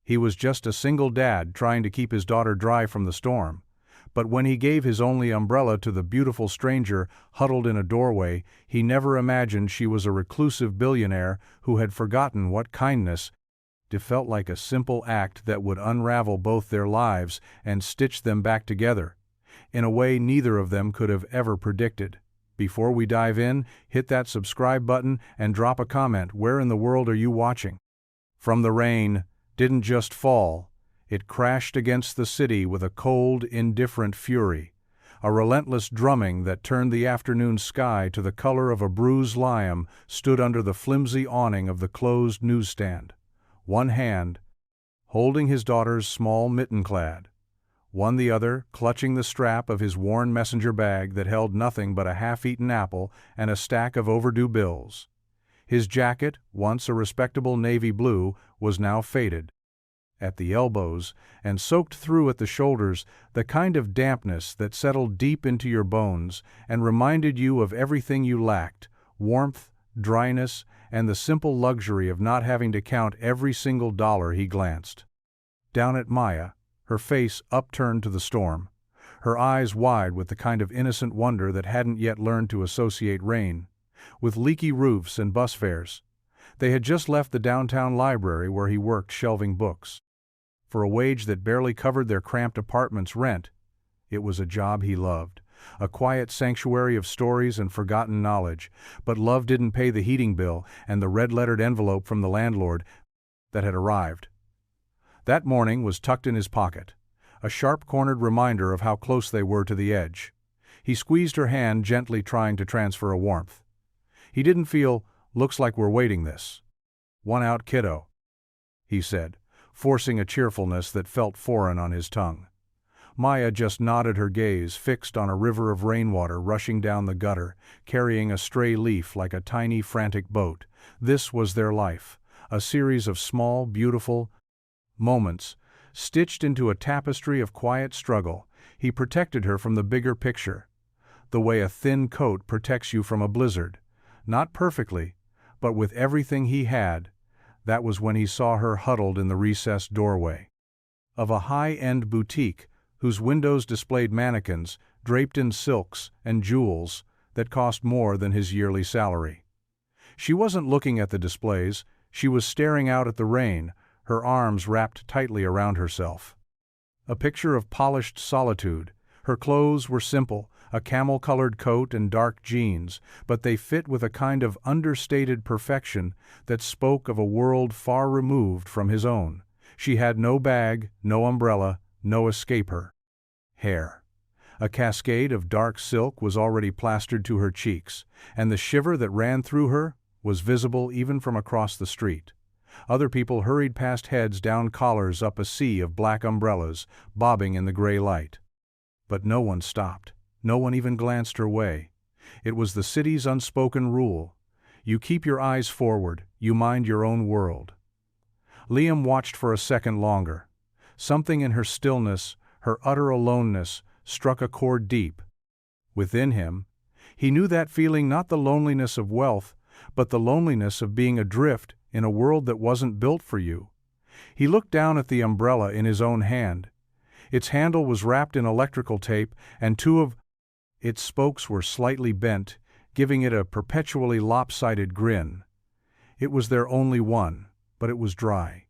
He was just a single dad trying to keep his daughter dry from the storm. But when he gave his only umbrella to the beautiful stranger huddled in a doorway, he never imagined she was a reclusive billionaire who had forgotten what kindness. It felt like a simple act that would unravel both their lives and stitch them back together, in a way neither of them could have ever predicted. Before we dive in, hit that subscribe button and drop a comment. Where in the world are you watching from? The rain didn't just fall. It crashed against the city with a cold, indifferent fury, a relentless drumming that turned the afternoon sky to the color of a bruised lion stood under the flimsy awning of the closed newsstand, one hand holding his daughter's small mitten-clad, one the other clutching the strap of his worn messenger bag that held nothing but a half-eaten apple and a stack of overdue bills. His jacket, once a respectable navy blue, was now faded at the elbows and soaked through at the shoulders, the kind of dampness that settled deep into your bones and reminded you of everything you lacked: warmth, dryness, and the simple luxury of not having to count every single dollar. He glanced down at Maya, her face upturned to the storm, her eyes wide with the kind of innocent wonder that hadn't yet learned to associate rain with leaky roofs and bus fares. They had just left the downtown library where he worked shelving books for a wage that barely covered their cramped apartment's rent. It was a job he loved, a quiet sanctuary of stories and forgotten knowledge, but love didn't pay the heating bill and the red-lettered envelope from the landlord that had arrived that morning was tucked in his pocket, a sharp-cornered reminder of how close they were to the edge. He squeezed her hand, gently trying to transfer a warmth. He didn't feel, "Looks like we're waiting this one out, kiddo," he said, forcing a cheerfulness that felt foreign on his tongue. Maya just nodded, her gaze fixed on a river of rainwater rushing down the gutter, carrying a stray leaf like a tiny, frantic boat. This was their life, a series of small, beautiful moments, stitched into a tapestry of quiet struggle. He protected her from the bigger picture, the way a thin coat protects you from a blizzard. Not perfectly, but with everything he had. That was when he saw her huddled in the recessed doorway of a high-end boutique whose windows displayed mannequins draped in silks and jewels that cost more than his yearly salary. She wasn't looking at the displays, she was staring out at the rain, her arms wrapped tightly around herself. A picture of polished solitude. Her clothes were simple, a camel-colored coat and dark jeans, but they fit with a kind of understated perfection that spoke of a world far removed from his own. She had no bag, no umbrella, no escape. Her hair, a cascade of dark silk, was already plastered to her cheeks, and the shiver that ran through her was visible even from across the street. Other people hurried past, heads down, collars up, a sea of black umbrellas bobbing in the gray light. But no one stopped. No one even glanced her way. It was the city's unspoken rule. You keep your eyes forward, you mind your own world. Liam watched for a second longer. Something in her stillness, her utter aloneness, struck a chord deep within him. He knew that feeling, not the loneliness of wealth, but the loneliness of being adrift in a world that wasn't built for you. He looked down at the umbrella in his own hand. Its handle was wrapped in electrical tape, and two of its spokes were slightly bent, giving it a perpetually lopsided grin. It was their only one, but it was dry.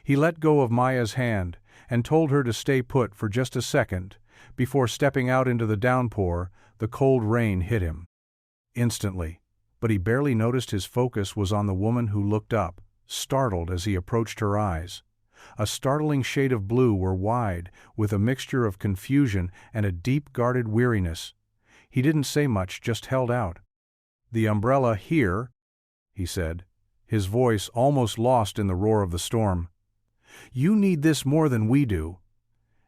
He let go of Maya's hand and told her to stay put for just a second. Before stepping out into the downpour, the cold rain hit him instantly, but he barely noticed his focus was on the woman who looked up, startled as he approached her eyes. A startling shade of blue were wide, with a mixture of confusion and a deep, guarded weariness. He didn't say much, just held out the umbrella. "Here," he said, his voice almost lost in the roar of the storm. "You need this more than we do."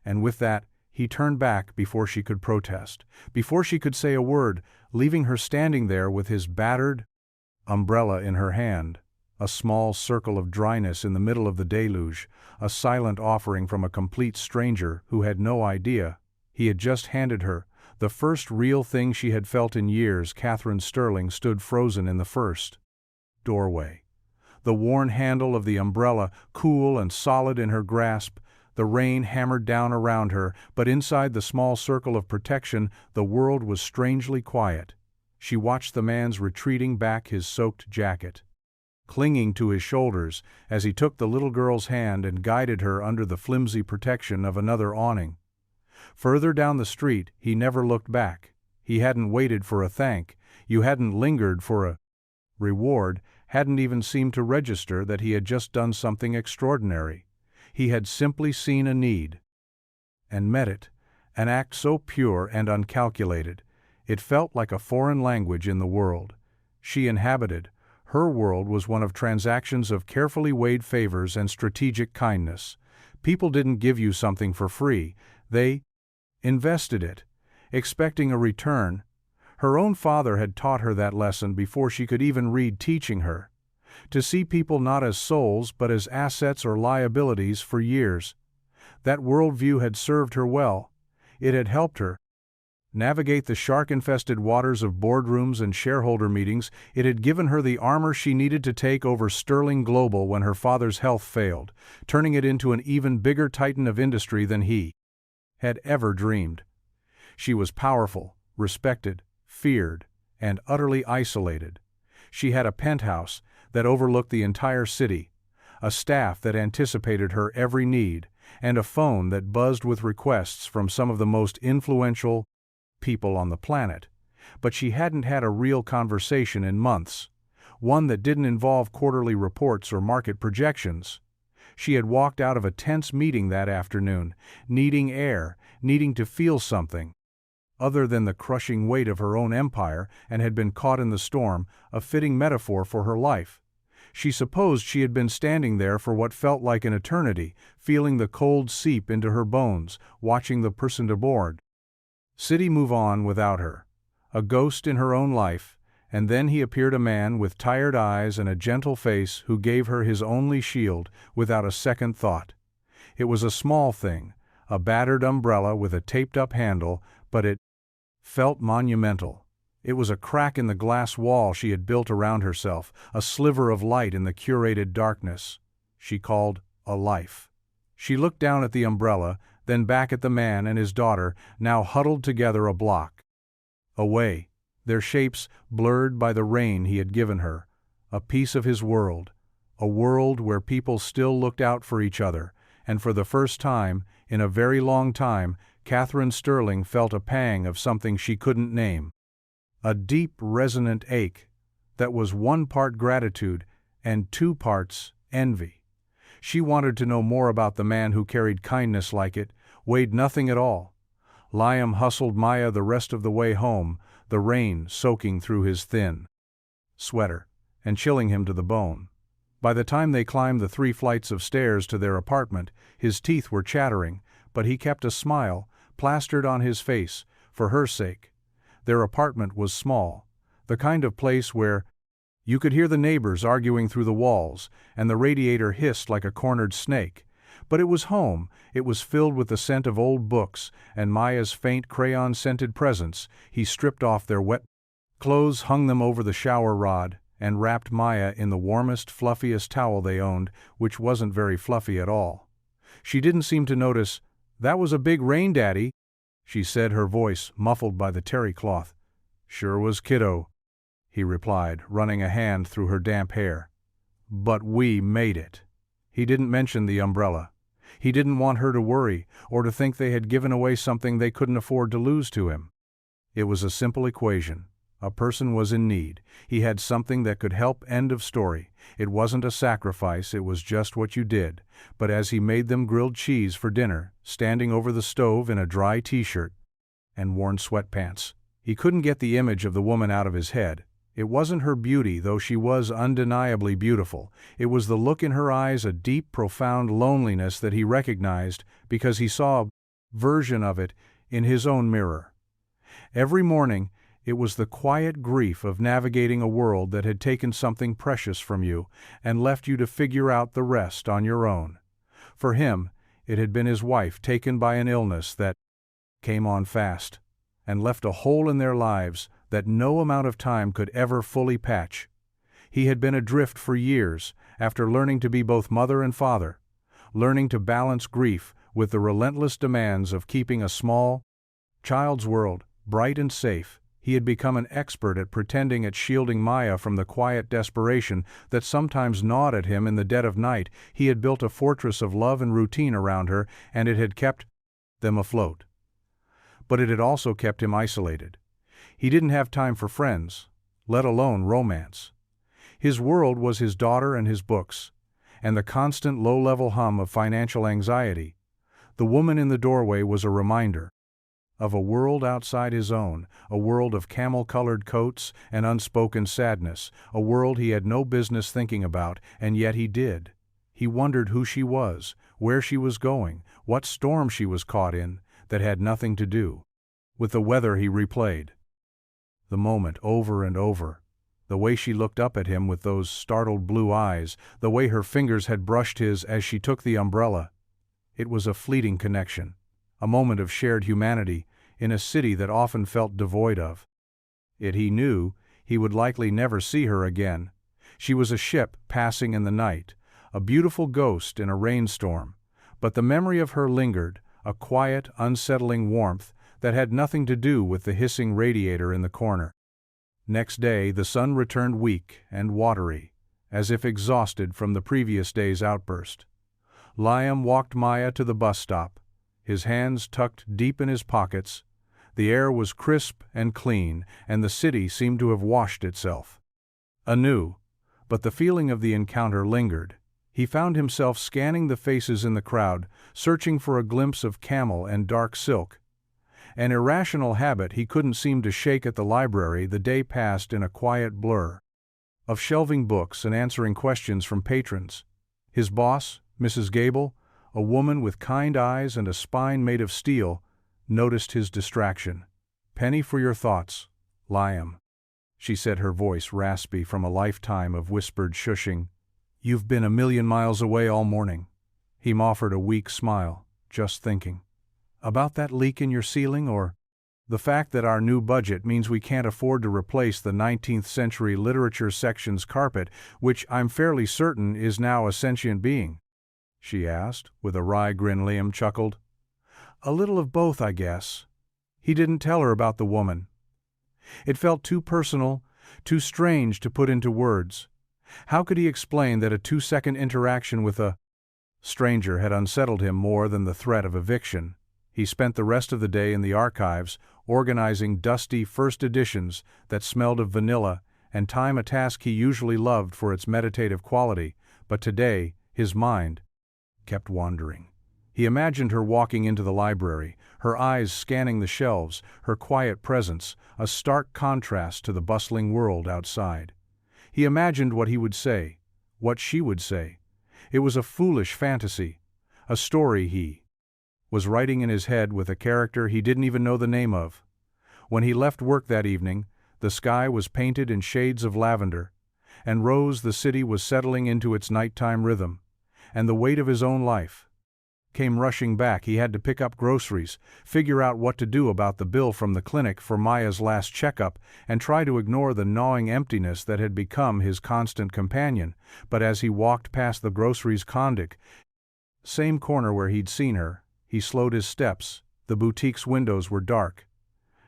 And with that, he turned back before she could protest, before she could say a word, leaving her standing there with his battered umbrella in her hand, a small circle of dryness in the middle of the deluge, a silent offering from a complete stranger who had no idea he had just handed her the first real thing she had felt in years. Catherine Sterling stood frozen in the first doorway, the worn handle of the umbrella cool and solid in her grasp. The rain hammered down around her, but inside the small circle of protection, the world was strangely quiet. She watched the man's retreating back his soaked jacket, clinging to his shoulders as he took the little girl's hand and guided her under the flimsy protection of another awning. Further down the street, he never looked back. He hadn't waited for a thank, you hadn't lingered for a reward, hadn't even seemed to register that he had just done something extraordinary. He had simply seen a need and met it, an act so pure and uncalculated. It felt like a foreign language in the world she inhabited. Her world was one of transactions of carefully weighed favors and strategic kindness. People didn't give you something for free, they invested it, expecting a return. Her own father had taught her that lesson before she could even read, teaching her to see people not as souls but as assets or liabilities for years. That worldview had served her well. It had helped her navigate the shark-infested waters of boardrooms and shareholder meetings. It had given her the armor she needed to take over Sterling Global when her father's health failed, turning it into an even bigger titan of industry than he had ever dreamed. She was powerful, respected, feared, and utterly isolated. She had a penthouse that overlooked the entire city, a staff that anticipated her every need, and a phone that buzzed with requests from some of the most influential people on the planet. But she hadn't had a real conversation in months, one that didn't involve quarterly reports or market projections. She had walked out of a tense meeting that afternoon, needing air, needing to feel something other than the crushing weight of her own empire, and had been caught in the storm, a fitting metaphor for her life. She supposed she had been standing there for what felt like an eternity, feeling the cold seep into her bones, watching the person aboard city move on without her, a ghost in her own life. And then he appeared, a man with tired eyes and a gentle face who gave her his only shield without a second thought. It was a small thing, a battered umbrella with a taped-up handle, but it felt monumental. It was a crack in the glass wall she had built around herself, a sliver of light in the curated darkness she called a life. She looked down at the umbrella, then back at the man and his daughter, now huddled together a block away, their shapes blurred by the rain he had given her, a piece of his world, a world where people still looked out for each other. And for the first time, in a very long time, Catherine Sterling felt a pang of something she couldn't name. A deep, resonant ache that was 1 part gratitude and 2 parts envy. She wanted to know more about the man who carried kindness like it, weighed nothing at all. Liam hustled Maya the rest of the way home, the rain soaking through his thin sweater and chilling him to the bone. By the time they climbed the 3 flights of stairs to their apartment, his teeth were chattering, but he kept a smile plastered on his face, for her sake. Their apartment was small, the kind of place where you could hear the neighbors arguing through the walls, and the radiator hissed like a cornered snake. But it was home. It was filled with the scent of old books and Maya's faint crayon-scented presence. He stripped off their wet clothes, hung them over the shower rod, and wrapped Maya in the warmest, fluffiest towel they owned, which wasn't very fluffy at all. She didn't seem to notice. "That was a big rain, Daddy," she said, her voice muffled by the terry cloth. "Sure was, kiddo," he replied, running a hand through her damp hair. "But we made it." He didn't mention the umbrella. He didn't want her to worry, or to think they had given away something they couldn't afford to lose to him. It was a simple equation. A person was in need. He had something that could help. End of story. It wasn't a sacrifice, it was just what you did. But as he made them grilled cheese for dinner, standing over the stove in a dry t-shirt and worn sweatpants, he couldn't get the image of the woman out of his head. It wasn't her beauty, though she was undeniably beautiful. It was the look in her eyes, a deep, profound loneliness that he recognized because he saw a version of it in his own mirror. Every morning, it was the quiet grief of navigating a world that had taken something precious from you and left you to figure out the rest on your own. For him, it had been his wife taken by an illness that came on fast and left a hole in their lives that no amount of time could ever fully patch. He had been adrift for years, after learning to be both mother and father, learning to balance grief with the relentless demands of keeping a small child's world bright and safe. He had become an expert at pretending, at shielding Maya from the quiet desperation that sometimes gnawed at him in the dead of night. He had built a fortress of love and routine around her, and it had kept them afloat. But it had also kept him isolated. He didn't have time for friends, let alone romance. His world was his daughter and his books, and the constant low-level hum of financial anxiety. The woman in the doorway was a reminder of a world outside his own, a world of camel-colored coats and unspoken sadness, a world he had no business thinking about, and yet he did. He wondered who she was, where she was going, what storm she was caught in, that had nothing to do with the weather. He replayed the moment over and over. The way she looked up at him with those startled blue eyes, the way her fingers had brushed his as she took the umbrella. It was a fleeting connection, a moment of shared humanity in a city that often felt devoid of it. He knew he would likely never see her again. She was a ship passing in the night, a beautiful ghost in a rainstorm, but the memory of her lingered, a quiet, unsettling warmth that had nothing to do with the hissing radiator in the corner. Next day the sun returned weak and watery, as if exhausted from the previous day's outburst. Liam walked Maya to the bus stop, his hands tucked deep in his pockets. The air was crisp and clean, and the city seemed to have washed itself anew. But the feeling of the encounter lingered. He found himself scanning the faces in the crowd, searching for a glimpse of camel and dark silk. An irrational habit he couldn't seem to shake. At the library, the day passed in a quiet blur of shelving books and answering questions from patrons. His boss, Mrs. Gable, a woman with kind eyes and a spine made of steel, noticed his distraction. "Penny for your thoughts, Liam," she said, her voice raspy from a lifetime of whispered shushing. "You've been a million miles away all morning." He offered a weak smile. "Just thinking. About that leak in your ceiling, or the fact that our new budget means we can't afford to replace the 19th century literature section's carpet, which I'm fairly certain is now a sentient being?" she asked, with a wry grin. Liam chuckled. "A little of both, I guess." He didn't tell her about the woman. It felt too personal, too strange to put into words. How could he explain that a 2-second interaction with a stranger had unsettled him more than the threat of eviction? He spent the rest of the day in the archives, organizing dusty first editions that smelled of vanilla and thyme, a task he usually loved for its meditative quality, but today his mind kept wandering. He imagined her walking into the library, her eyes scanning the shelves, her quiet presence, a stark contrast to the bustling world outside. He imagined what he would say, what she would say. It was a foolish fantasy, a story he was writing in his head with a character he didn't even know the name of. When he left work that evening, the sky was painted in shades of lavender, and rose. The city was settling into its nighttime rhythm, and the weight of his own life came rushing back. He had to pick up groceries, figure out what to do about the bill from the clinic for Maya's last checkup, and try to ignore the gnawing emptiness that had become his constant companion. But as he walked past the groceries conduit, same corner where he'd seen her, he slowed his steps. The boutique's windows were dark.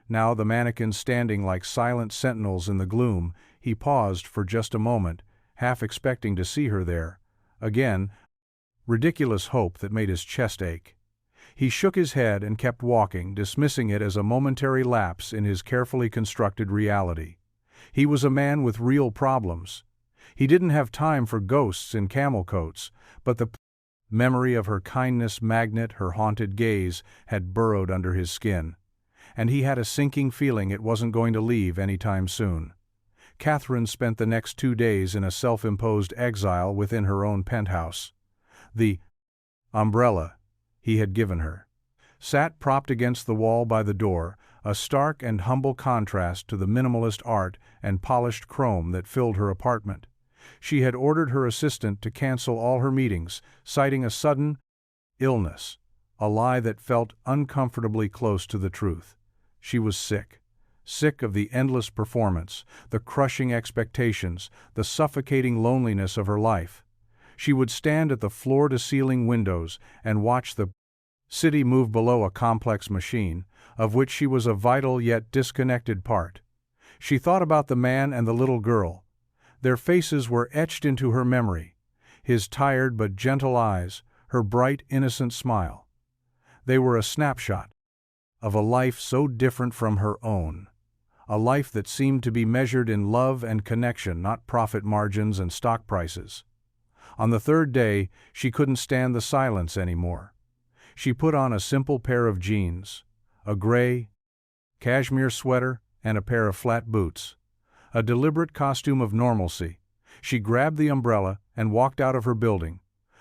Now the mannequins standing like silent sentinels in the gloom. He paused for just a moment, half expecting to see her there again, ridiculous hope that made his chest ache. He shook his head and kept walking, dismissing it as a momentary lapse in his carefully constructed reality. He was a man with real problems. He didn't have time for ghosts in camel coats, but the memory of her kindness magnet, her haunted gaze, had burrowed under his skin, and he had a sinking feeling it wasn't going to leave anytime soon. Catherine spent the next 2 days in a self-imposed exile within her own penthouse. The umbrella he had given her sat propped against the wall by the door, a stark and humble contrast to the minimalist art and polished chrome that filled her apartment. She had ordered her assistant to cancel all her meetings, citing a sudden illness, a lie that felt uncomfortably close to the truth. She was sick. sick of the endless performance, the crushing expectations, the suffocating loneliness of her life. She would stand at the floor-to-ceiling windows and watch the city move below a complex machine, of which she was a vital yet disconnected part. She thought about the man and the little girl. Their faces were etched into her memory, his tired but gentle eyes, her bright, innocent smile. They were a snapshot of a life so different from her own, a life that seemed to be measured in love and connection, not profit margins and stock prices. On the third day, she couldn't stand the silence anymore. She put on a simple pair of jeans, a gray cashmere sweater, and a pair of flat boots. A deliberate costume of normalcy. She grabbed the umbrella and walked out of her building,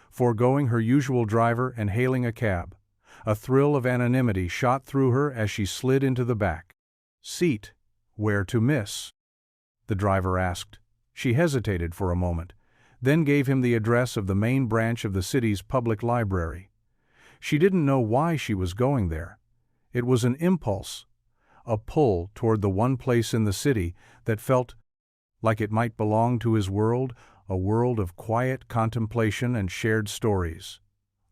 foregoing her usual driver and hailing a cab. A thrill of anonymity shot through her as she slid into the back seat. "Where to, miss?" the driver asked. She hesitated for a moment, then gave him the address of the main branch of the city's public library. She didn't know why she was going there. It was an impulse, a pull toward the one place in the city that felt like it might belong to his world, a world of quiet contemplation and shared stories.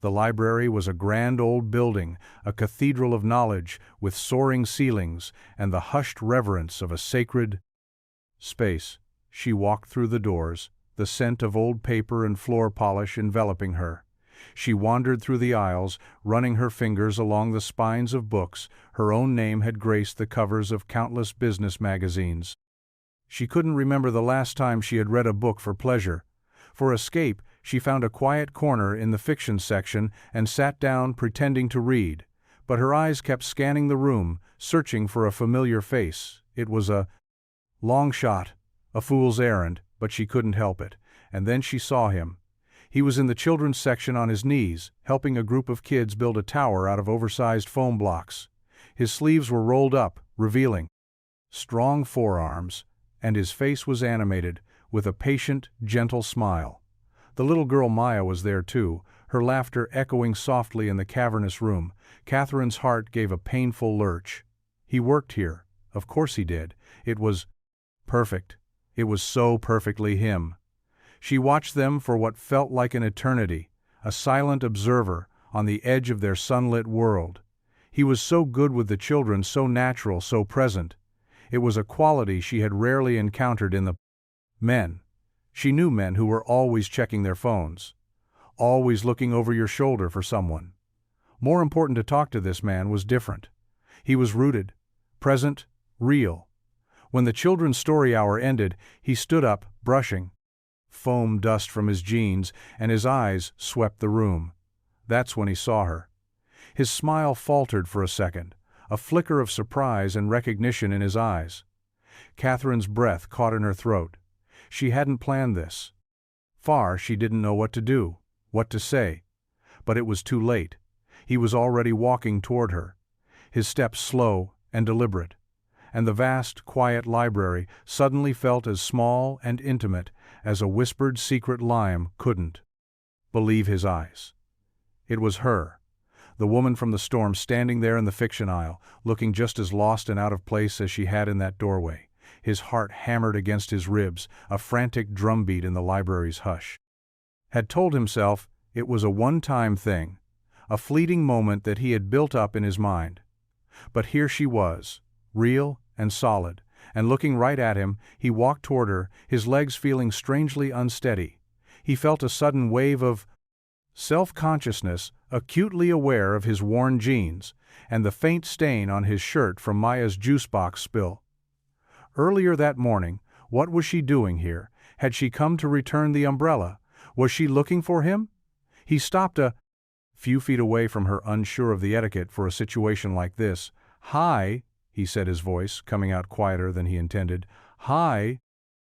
The library was a grand old building, a cathedral of knowledge, with soaring ceilings and the hushed reverence of a sacred space. She walked through the doors, the scent of old paper and floor polish enveloping her. She wandered through the aisles, running her fingers along the spines of books. Her own name had graced the covers of countless business magazines. She couldn't remember the last time she had read a book for pleasure. For escape, she found a quiet corner in the fiction section and sat down pretending to read. But her eyes kept scanning the room, searching for a familiar face. It was a long shot, a fool's errand, but she couldn't help it. And then she saw him. He was in the children's section on his knees, helping a group of kids build a tower out of oversized foam blocks. His sleeves were rolled up, revealing strong forearms, and his face was animated, with a patient, gentle smile. The little girl Maya was there too, her laughter echoing softly in the cavernous room. Catherine's heart gave a painful lurch. He worked here. Of course he did. It was perfect. It was so perfectly him. She watched them for what felt like an eternity, a silent observer on the edge of their sunlit world. He was so good with the children, so natural, so present. It was a quality she had rarely encountered in the men. She knew men who were always checking their phones, always looking over your shoulder for someone. More important to talk to this man was different. He was rooted, present, real. When the children's story hour ended, he stood up, brushing foam dust from his jeans, and his eyes swept the room. That's when he saw her. His smile faltered for a second, a flicker of surprise and recognition in his eyes. Catherine's breath caught in her throat. She hadn't planned this. She didn't know what to do, what to say. But it was too late. He was already walking toward her, his steps slow and deliberate. And the vast, quiet library suddenly felt as small and intimate as a whispered secret Lyme couldn't believe his eyes. It was her, the woman from the storm, standing there in the fiction aisle, looking just as lost and out of place as she had in that doorway. His heart hammered against his ribs, a frantic drumbeat in the library's hush. Had told himself it was a one-time thing, a fleeting moment that he had built up in his mind. But here she was, real and solid, and looking right at him. He walked toward her, his legs feeling strangely unsteady. He felt a sudden wave of self-consciousness, acutely aware of his worn jeans, and the faint stain on his shirt from Maya's juice box spill. Earlier that morning, what was she doing here? Had she come to return the umbrella? Was she looking for him? He stopped a few feet away from her, unsure of the etiquette for a situation like this. "Hi," he said, his voice coming out quieter than he intended. "Hi,"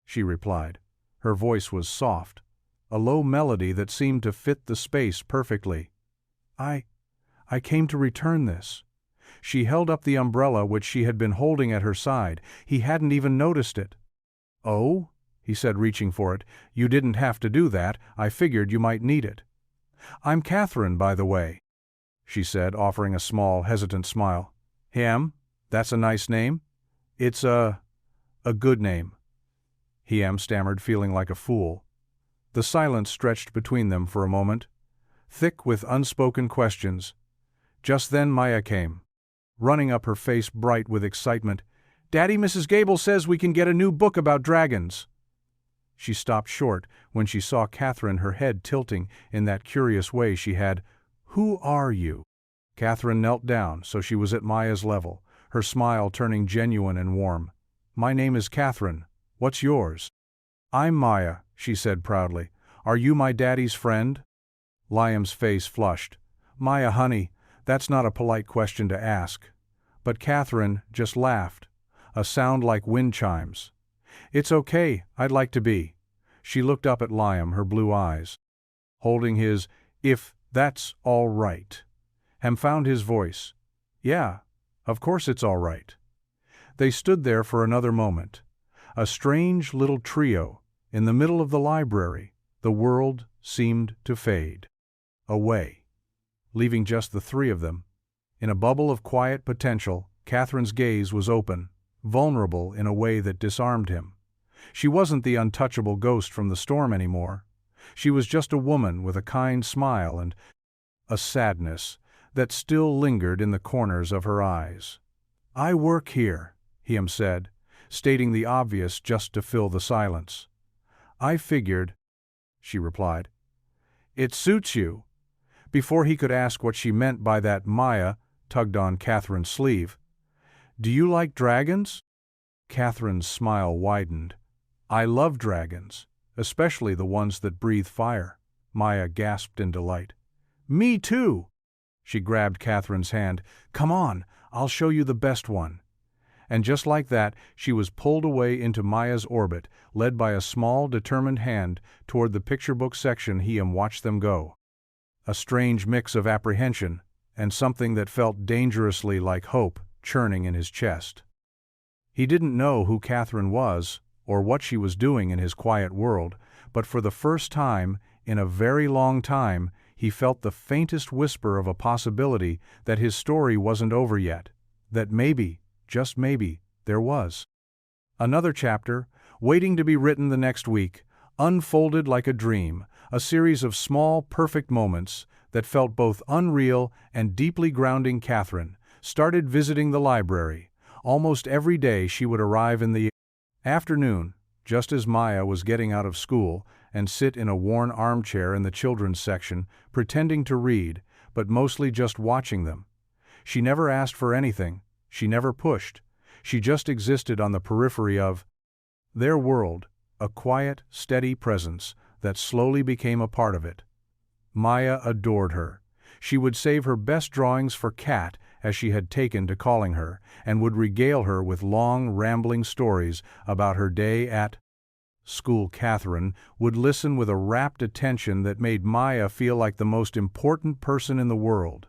she replied. Her voice was soft, a low melody that seemed to fit the space perfectly. I came to return this." She held up the umbrella which she had been holding at her side. He hadn't even noticed it. "Oh?" he said, reaching for it. "You didn't have to do that. I figured you might need it." "I'm Catherine, by the way," she said, offering a small, hesitant smile. "Him? That's a nice name." It's a good name, he stammered, feeling like a fool. The silence stretched between them for a moment, thick with unspoken questions. Just then Maya came, running up, her face bright with excitement. "Daddy, Mrs. Gable says we can get a new book about dragons." She stopped short when she saw Catherine, her head tilting in that curious way she had. "Who are you?" Catherine knelt down so she was at Maya's level, her smile turning genuine and warm. "My name is Catherine. What's yours?" "I'm Maya," she said proudly. "Are you my daddy's friend?" Liam's face flushed. "Maya, honey, that's not a polite question to ask." But Catherine just laughed, a sound like wind chimes. "It's okay, I'd like to be." She looked up at Liam, her blue eyes holding his. "If that's all right." Ham found his voice. "Yeah, of course it's all right." They stood there for another moment, a strange little trio, in the middle of the library. The world seemed to fade away, leaving just the three of them. In a bubble of quiet potential, Catherine's gaze was open, vulnerable in a way that disarmed him. She wasn't the untouchable ghost from the storm anymore. She was just a woman with a kind smile and a sadness that still lingered in the corners of her eyes. "I work here," he said, stating the obvious just to fill the silence. "I figured," she replied. "It suits you." Before he could ask what she meant by that, Maya tugged on Catherine's sleeve. "Do you like dragons?" Catherine's smile widened. "I love dragons, especially the ones that breathe fire." Maya gasped in delight. "Me too!" She grabbed Catherine's hand. "Come on, I'll show you the best one." And just like that, she was pulled away into Maya's orbit, led by a small, determined hand toward the picture book section. He watched them go. A strange mix of apprehension and something that felt dangerously like hope churning in his chest. He didn't know who Catherine was or what she was doing in his quiet world, but for the first time in a very long time, he felt the faintest whisper of a possibility that his story wasn't over yet, that maybe, just maybe, there was another chapter, waiting to be written the next week, unfolded like a dream, a series of small, perfect moments that felt both unreal and deeply grounding. Catherine started visiting the library. Almost every day she would arrive in the afternoon, just as Maya was getting out of school, and sit in a worn armchair in the children's section, pretending to read, but mostly just watching them. She never asked for anything, she never pushed, she just existed on the periphery of their world, a quiet, steady presence that slowly became a part of it. Maya adored her. She would save her best drawings for Kat, as she had taken to calling her, and would regale her with long, rambling stories about her day at school. Catherine would listen with a rapt attention that made Maya feel like the most important person in the world.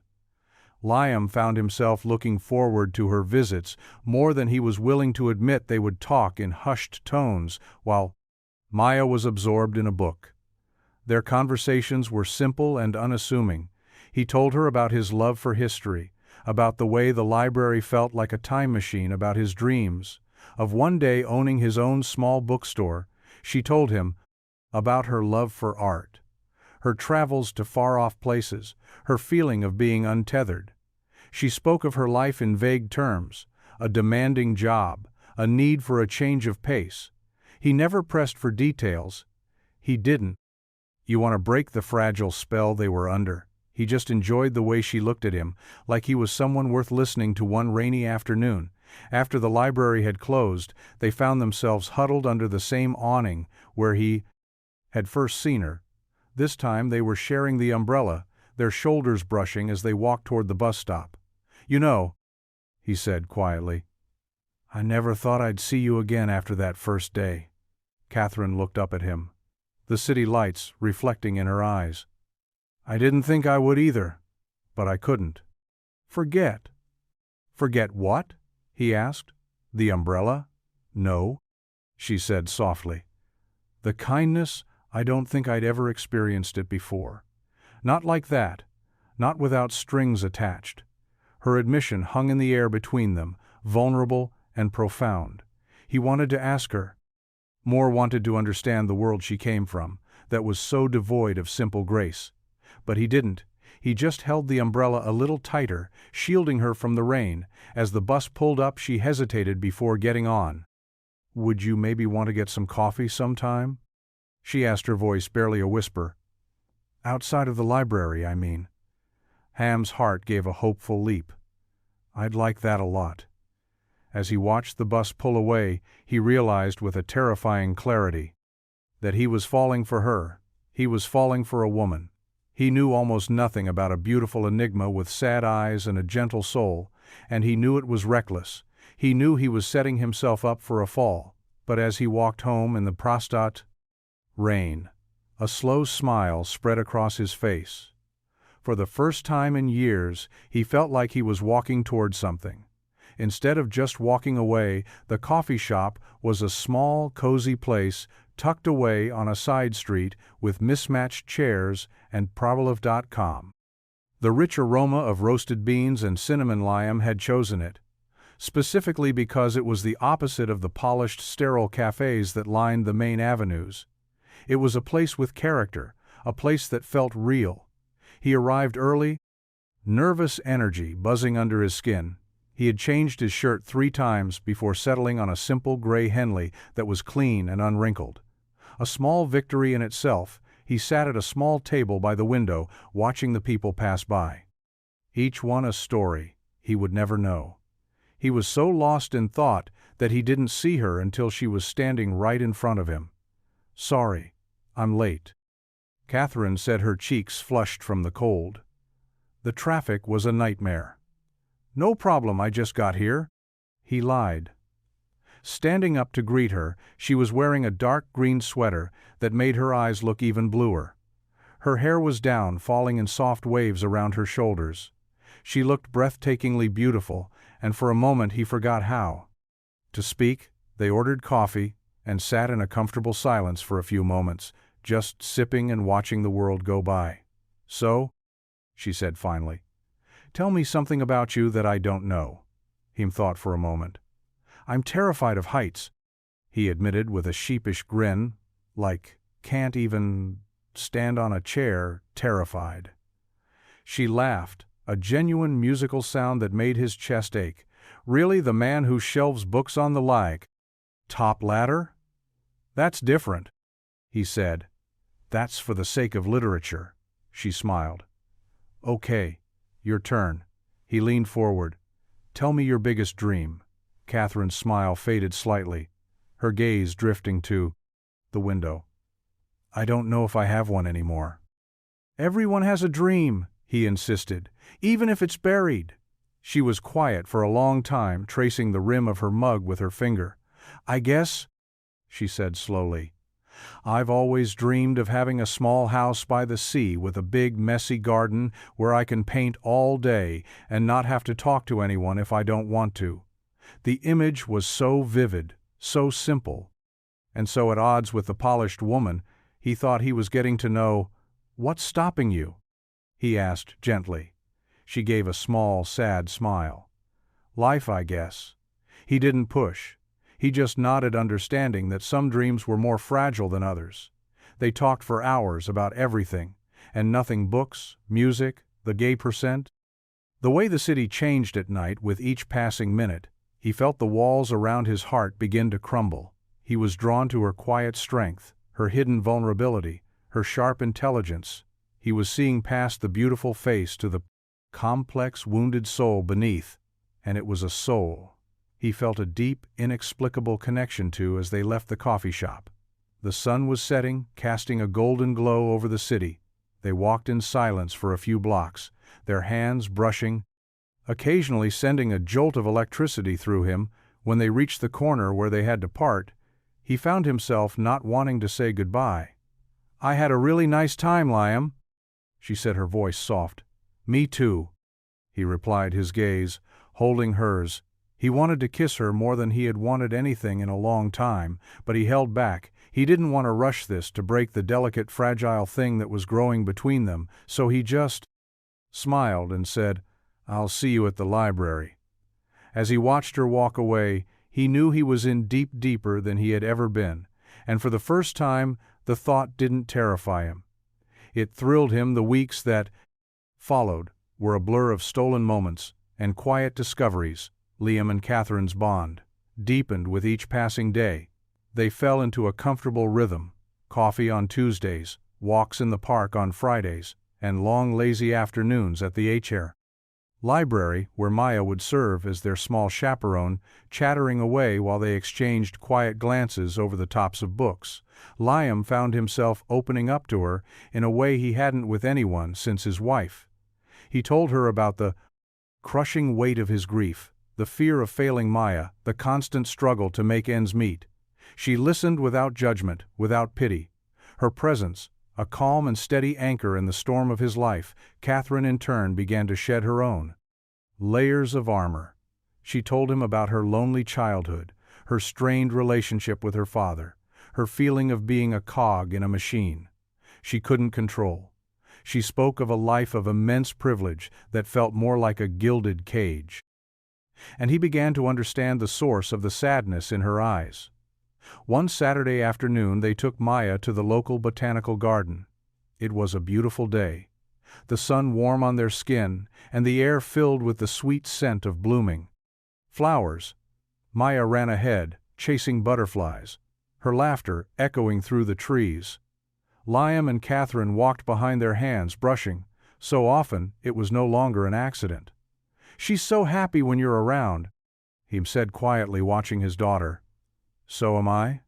Liam found himself looking forward to her visits more than he was willing to admit. They would talk in hushed tones while Maya was absorbed in a book. Their conversations were simple and unassuming. He told her about his love for history, about the way the library felt like a time machine, about his dreams of one day owning his own small bookstore. She told him about her love for art, her travels to far-off places, her feeling of being untethered. She spoke of her life in vague terms, a demanding job, a need for a change of pace. He never pressed for details. He didn't want to break the fragile spell they were under. He just enjoyed the way she looked at him, like he was someone worth listening to. One rainy afternoon, after the library had closed, they found themselves huddled under the same awning where he had first seen her. This time they were sharing the umbrella, their shoulders brushing as they walked toward the bus stop. "You know," he said quietly, "I never thought I'd see you again after that first day." Catherine looked up at him, the city lights reflecting in her eyes. "I didn't think I would either, but I couldn't." "Forget." "Forget what?" he asked. "The umbrella?" "No," she said softly. "The kindness, I don't think I'd ever experienced it before. Not like that, not without strings attached." Her admission hung in the air between them, vulnerable and profound. He wanted to ask her. Moore wanted to understand the world she came from, that was so devoid of simple grace. But he didn't. He just held the umbrella a little tighter, shielding her from the rain. As the bus pulled up, she hesitated before getting on. "Would you maybe want to get some coffee sometime?" she asked, her voice barely a whisper. "Outside of the library, I mean." Ham's heart gave a hopeful leap. "I'd like that a lot." As he watched the bus pull away, he realized with a terrifying clarity that he was falling for her. He was falling for a woman. He knew almost nothing about a beautiful enigma with sad eyes and a gentle soul, and he knew it was reckless. He knew he was setting himself up for a fall. But as he walked home in the Prostat rain, a slow smile spread across his face. For the first time in years, he felt like he was walking toward something. Instead of just walking away, the coffee shop was a small, cozy place tucked away on a side street with mismatched chairs and Pravolov.com. The rich aroma of roasted beans and cinnamon lime had chosen it, specifically because it was the opposite of the polished, sterile cafes that lined the main avenues. It was a place with character, a place that felt real. He arrived early, nervous energy buzzing under his skin. He had changed his shirt 3 times before settling on a simple gray Henley that was clean and unwrinkled. A small victory in itself, he sat at a small table by the window, watching the people pass by. Each one a story he would never know. He was so lost in thought that he didn't see her until she was standing right in front of him. "Sorry, I'm late." Catherine said, her cheeks flushed from the cold. "The traffic was a nightmare." "No problem, I just got here." He lied. Standing up to greet her, she was wearing a dark green sweater that made her eyes look even bluer. Her hair was down, falling in soft waves around her shoulders. She looked breathtakingly beautiful, and for a moment he forgot how to speak. They ordered coffee and sat in a comfortable silence for a few moments, just sipping and watching the world go by. "So," she said finally, "tell me something about you that I don't know." He thought for a moment. "I'm terrified of heights," he admitted with a sheepish grin, like, can't even stand on a chair, terrified. She laughed, a genuine musical sound that made his chest ache. "Really, the man who shelves books on the top ladder? That's different," he said. "That's for the sake of literature," she smiled. "Okay, your turn." He leaned forward. "Tell me your biggest dream." Catherine's smile faded slightly, her gaze drifting to the window. "I don't know if I have one anymore." "Everyone has a dream," he insisted, "even if it's buried." She was quiet for a long time, tracing the rim of her mug with her finger. "I guess," she said slowly, "I've always dreamed of having a small house by the sea with a big, messy garden where I can paint all day and not have to talk to anyone if I don't want to." The image was so vivid, so simple, and so at odds with the polished woman, he thought he was getting to know. "What's stopping you?" he asked gently. She gave a small, sad smile. "Life, I guess." He didn't push. He just nodded, understanding that some dreams were more fragile than others. They talked for hours about everything, and nothing: books, music, the gay percent. The way the city changed at night with each passing minute, he felt the walls around his heart begin to crumble. He was drawn to her quiet strength, her hidden vulnerability, her sharp intelligence. He was seeing past the beautiful face to the complex, wounded soul beneath, and it was a soul he felt a deep, inexplicable connection to as they left the coffee shop. The sun was setting, casting a golden glow over the city. They walked in silence for a few blocks, their hands brushing, occasionally sending a jolt of electricity through him. When they reached the corner where they had to part, he found himself not wanting to say goodbye. "I had a really nice time, Liam," she said, her voice soft. "Me too," he replied, his gaze holding hers. He wanted to kiss her more than he had wanted anything in a long time, but he held back. He didn't want to rush this, to break the delicate, fragile thing that was growing between them, so he just smiled and said, "I'll see you at the library." As he watched her walk away, He knew he was in deeper than he had ever been, and for the first time the thought didn't terrify him. It thrilled him. The weeks that followed were a blur of stolen moments and quiet discoveries. Liam and Catherine's bond deepened with each passing day. They fell into a comfortable rhythm: coffee on Tuesdays, walks in the park on Fridays, and long lazy afternoons at the HR library, where Maya would serve as their small chaperone, chattering away while they exchanged quiet glances over the tops of books. Liam found himself opening up to her in a way he hadn't with anyone since his wife. He told her about the crushing weight of his grief, the fear of failing Maya, the constant struggle to make ends meet. She listened without judgment, without pity. Her presence, a calm and steady anchor in the storm of his life. Catherine in turn began to shed her own layers of armor. She told him about her lonely childhood, her strained relationship with her father, her feeling of being a cog in a machine she couldn't control. She spoke of a life of immense privilege that felt more like a gilded cage. And he began to understand the source of the sadness in her eyes. One Saturday afternoon they took Maya to the local botanical garden. It was a beautiful day, the sun warm on their skin and the air filled with the sweet scent of blooming flowers. Maya ran ahead, chasing butterflies, her laughter echoing through the trees. Liam and Catherine walked behind, their hands brushing, so often it was no longer an accident. "She's so happy when you're around," he said quietly, watching his daughter. "So am I,"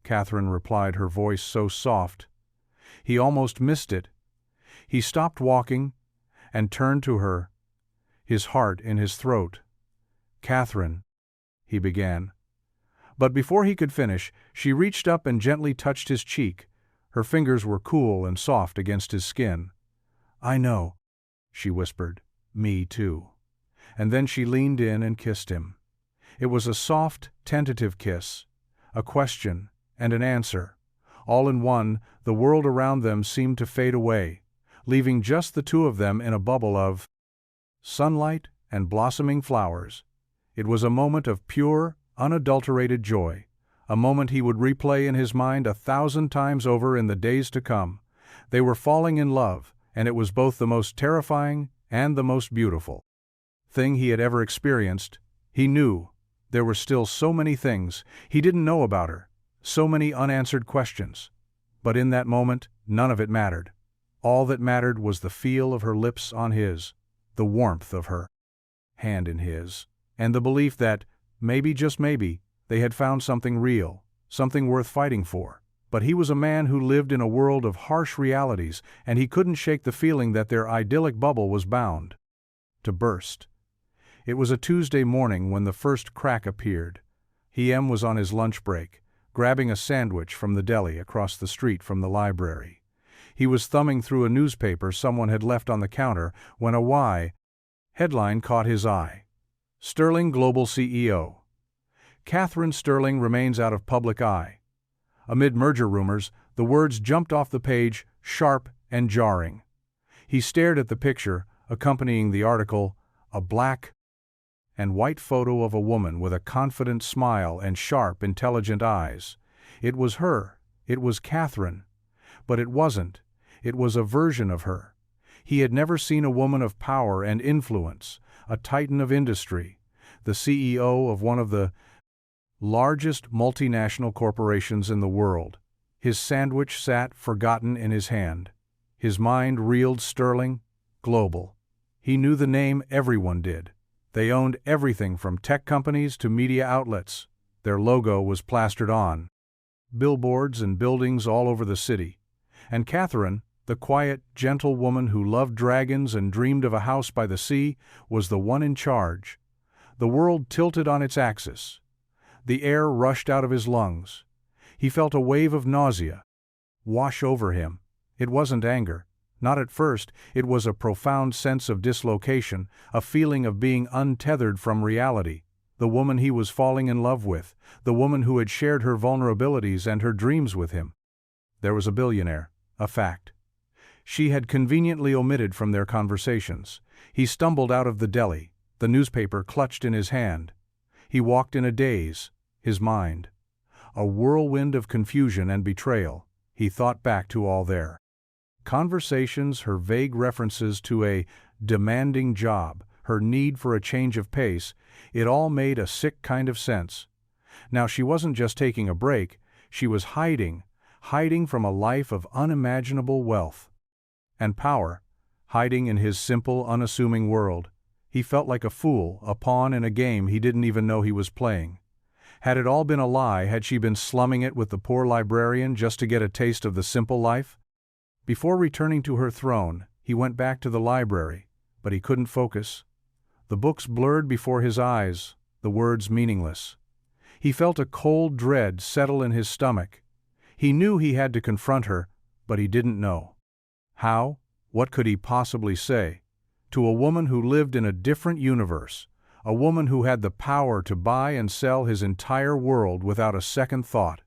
Catherine replied, her voice so soft he almost missed it. He stopped walking and turned to her, his heart in his throat. "Catherine," he began. But before he could finish, she reached up and gently touched his cheek. Her fingers were cool and soft against his skin. "I know," she whispered. "Me too." And then she leaned in and kissed him. It was a soft, tentative kiss, a question and an answer. All in one. The world around them seemed to fade away, leaving just the two of them in a bubble of sunlight and blossoming flowers. It was a moment of pure, unadulterated joy, a moment he would replay in his mind 1,000 times over in the days to come. They were falling in love, and it was both the most terrifying and the most beautiful thing he had ever experienced. He knew there were still so many things he didn't know about her, so many unanswered questions. But in that moment, none of it mattered. All that mattered was the feel of her lips on his, the warmth of her hand in his, and the belief that, maybe, just maybe, they had found something real, something worth fighting for. But he was a man who lived in a world of harsh realities, and he couldn't shake the feeling that their idyllic bubble was bound to burst. It was a Tuesday morning when the first crack appeared. Liam was on his lunch break, grabbing a sandwich from the deli across the street from the library. He was thumbing through a newspaper someone had left on the counter when a Y headline caught his eye. "Sterling Global CEO. Catherine Sterling remains out of public eye." Amid merger rumors, the words jumped off the page, sharp and jarring. He stared at the picture accompanying the article, a black and white photo of a woman with a confident smile and sharp, intelligent eyes. It was her. It was Catherine. But it wasn't. It was a version of her. He had never seen a woman of power and influence, a titan of industry, the CEO of one of the largest multinational corporations in the world. His sandwich sat forgotten in his hand. His mind reeled. Sterling Global. He knew the name, everyone did. They owned everything from tech companies to media outlets. Their logo was plastered on billboards and buildings all over the city. And Catherine, the quiet, gentle woman who loved dragons and dreamed of a house by the sea, was the one in charge. The world tilted on its axis. The air rushed out of his lungs. He felt a wave of nausea wash over him. It wasn't anger. Not at first. It was a profound sense of dislocation, a feeling of being untethered from reality. The woman he was falling in love with, the woman who had shared her vulnerabilities and her dreams with him. There was a billionaire, a fact she had conveniently omitted from their conversations. He stumbled out of the deli, the newspaper clutched in his hand. He walked in a daze, his mind a whirlwind of confusion and betrayal. He thought back to all their conversations, her vague references to a demanding job, her need for a change of pace. It all made a sick kind of sense. Now she wasn't just taking a break, she was hiding from a life of unimaginable wealth and power, hiding in his simple, unassuming world. He felt like a fool, a pawn in a game he didn't even know he was playing. Had it all been a lie? Had she been slumming it with the poor librarian just to get a taste of the simple life? Before returning to her throne, he went back to the library, but he couldn't focus. The books blurred before his eyes, the words meaningless. He felt a cold dread settle in his stomach. He knew he had to confront her, but he didn't know how. What could he possibly say to a woman who lived in a different universe, a woman who had the power to buy and sell his entire world without a second thought?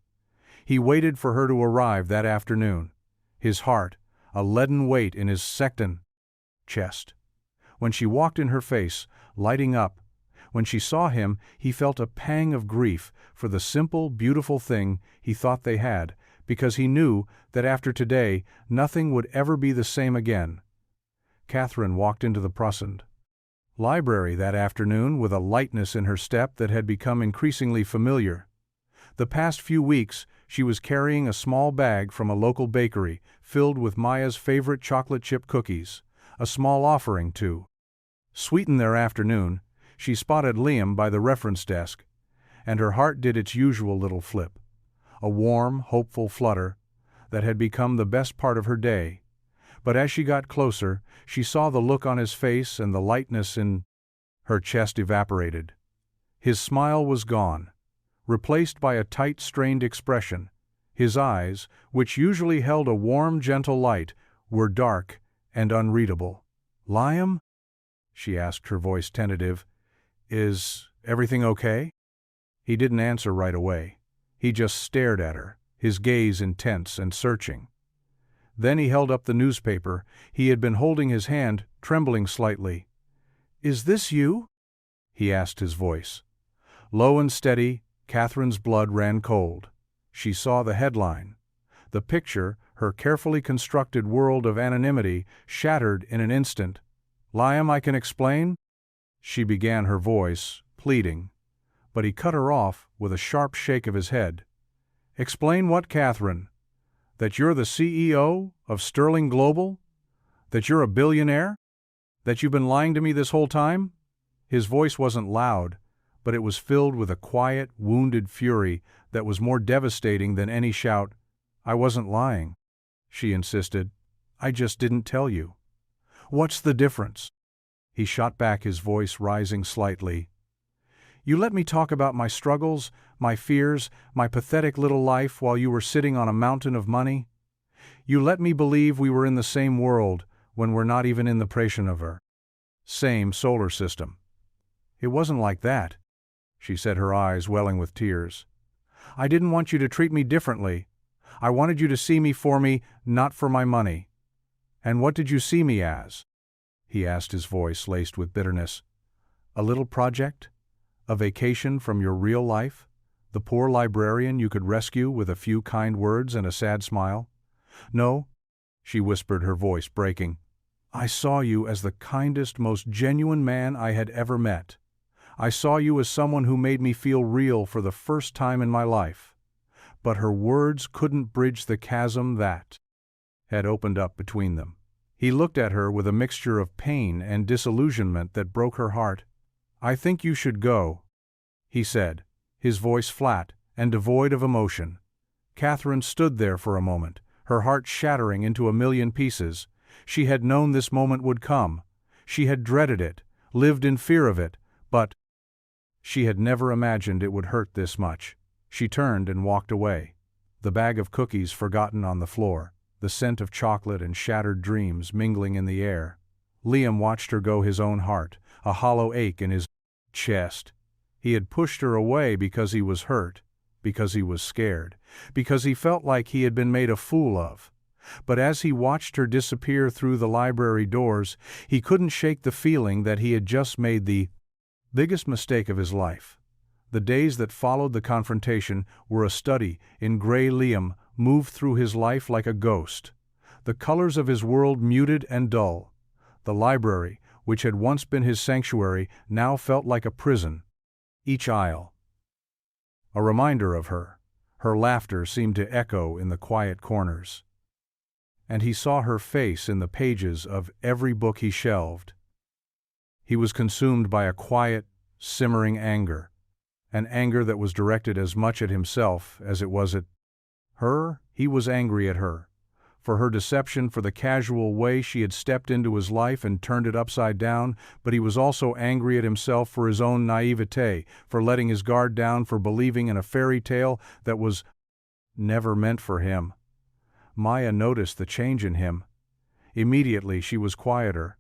He waited for her to arrive that afternoon, his heart a leaden weight in his second chest. When she walked in, her face lighting up, when she saw him, he felt a pang of grief for the simple, beautiful thing he thought they had, because he knew that after today, nothing would ever be the same again. Catherine walked into the Prussian library that afternoon with a lightness in her step that had become increasingly familiar. The past few weeks, she was carrying a small bag from a local bakery filled with Maya's favorite chocolate chip cookies, a small offering to sweeten their afternoon. She spotted Liam by the reference desk, and her heart did its usual little flip, a warm, hopeful flutter that had become the best part of her day. But as she got closer, she saw the look on his face, and the lightness in her chest evaporated. His smile was gone, replaced by a tight, strained expression. His eyes, which usually held a warm, gentle light, were dark and unreadable. "Liam?" she asked, her voice tentative. "Is everything okay?" He didn't answer right away. He just stared at her, his gaze intense and searching. Then he held up the newspaper. He had been holding his hand, trembling slightly. "Is this you?" he asked, his voice low and steady. Catherine's blood ran cold. She saw the headline. The picture, her carefully constructed world of anonymity, shattered in an instant. "Liam, I can explain," she began, her voice pleading. But he cut her off with a sharp shake of his head. "Explain what, Catherine? That you're the CEO of Sterling Global? That you're a billionaire? That you've been lying to me this whole time?" His voice wasn't loud, but it was filled with a quiet, wounded fury that was more devastating than any shout. "I wasn't lying," she insisted. "I just didn't tell you." "What's the difference?" he shot back, his voice rising slightly. "You let me talk about my struggles, my fears, my pathetic little life while you were sitting on a mountain of money. You let me believe we were in the same world when we're not even in the Prashinover same solar system." "It wasn't like that," she said, her eyes welling with tears. "I didn't want you to treat me differently. I wanted you to see me for me, not for my money." "And what did you see me as?" he asked, his voice laced with bitterness. "A little project? A vacation from your real life? The poor librarian you could rescue with a few kind words and a sad smile?" "No," she whispered, her voice breaking. "I saw you as the kindest, most genuine man I had ever met. I saw you as someone who made me feel real for the first time in my life." But her words couldn't bridge the chasm that had opened up between them. He looked at her with a mixture of pain and disillusionment that broke her heart. "I think you should go," he said, his voice flat and devoid of emotion. Catherine stood there for a moment, her heart shattering into a million pieces. She had known this moment would come. She had dreaded it, lived in fear of it, but she had never imagined it would hurt this much. She turned and walked away, the bag of cookies forgotten on the floor, the scent of chocolate and shattered dreams mingling in the air. Liam watched her go, his own heart, a hollow ache in his chest. He had pushed her away because he was hurt, because he was scared, because he felt like he had been made a fool of. But as he watched her disappear through the library doors, he couldn't shake the feeling that he had just made the biggest mistake of his life. The days that followed the confrontation were a study in gray. Liam moved through his life like a ghost. The colors of his world muted and dull. The library, which had once been his sanctuary, now felt like a prison. Each aisle a reminder of her. Her laughter seemed to echo in the quiet corners. And he saw her face in the pages of every book he shelved. He was consumed by a quiet, simmering anger, an anger that was directed as much at himself as it was at her. He was angry at her, for her deception, for the casual way she had stepped into his life and turned it upside down, but he was also angry at himself for his own naivete, for letting his guard down, for believing in a fairy tale that was never meant for him. Maya noticed the change in him. Immediately she was quieter,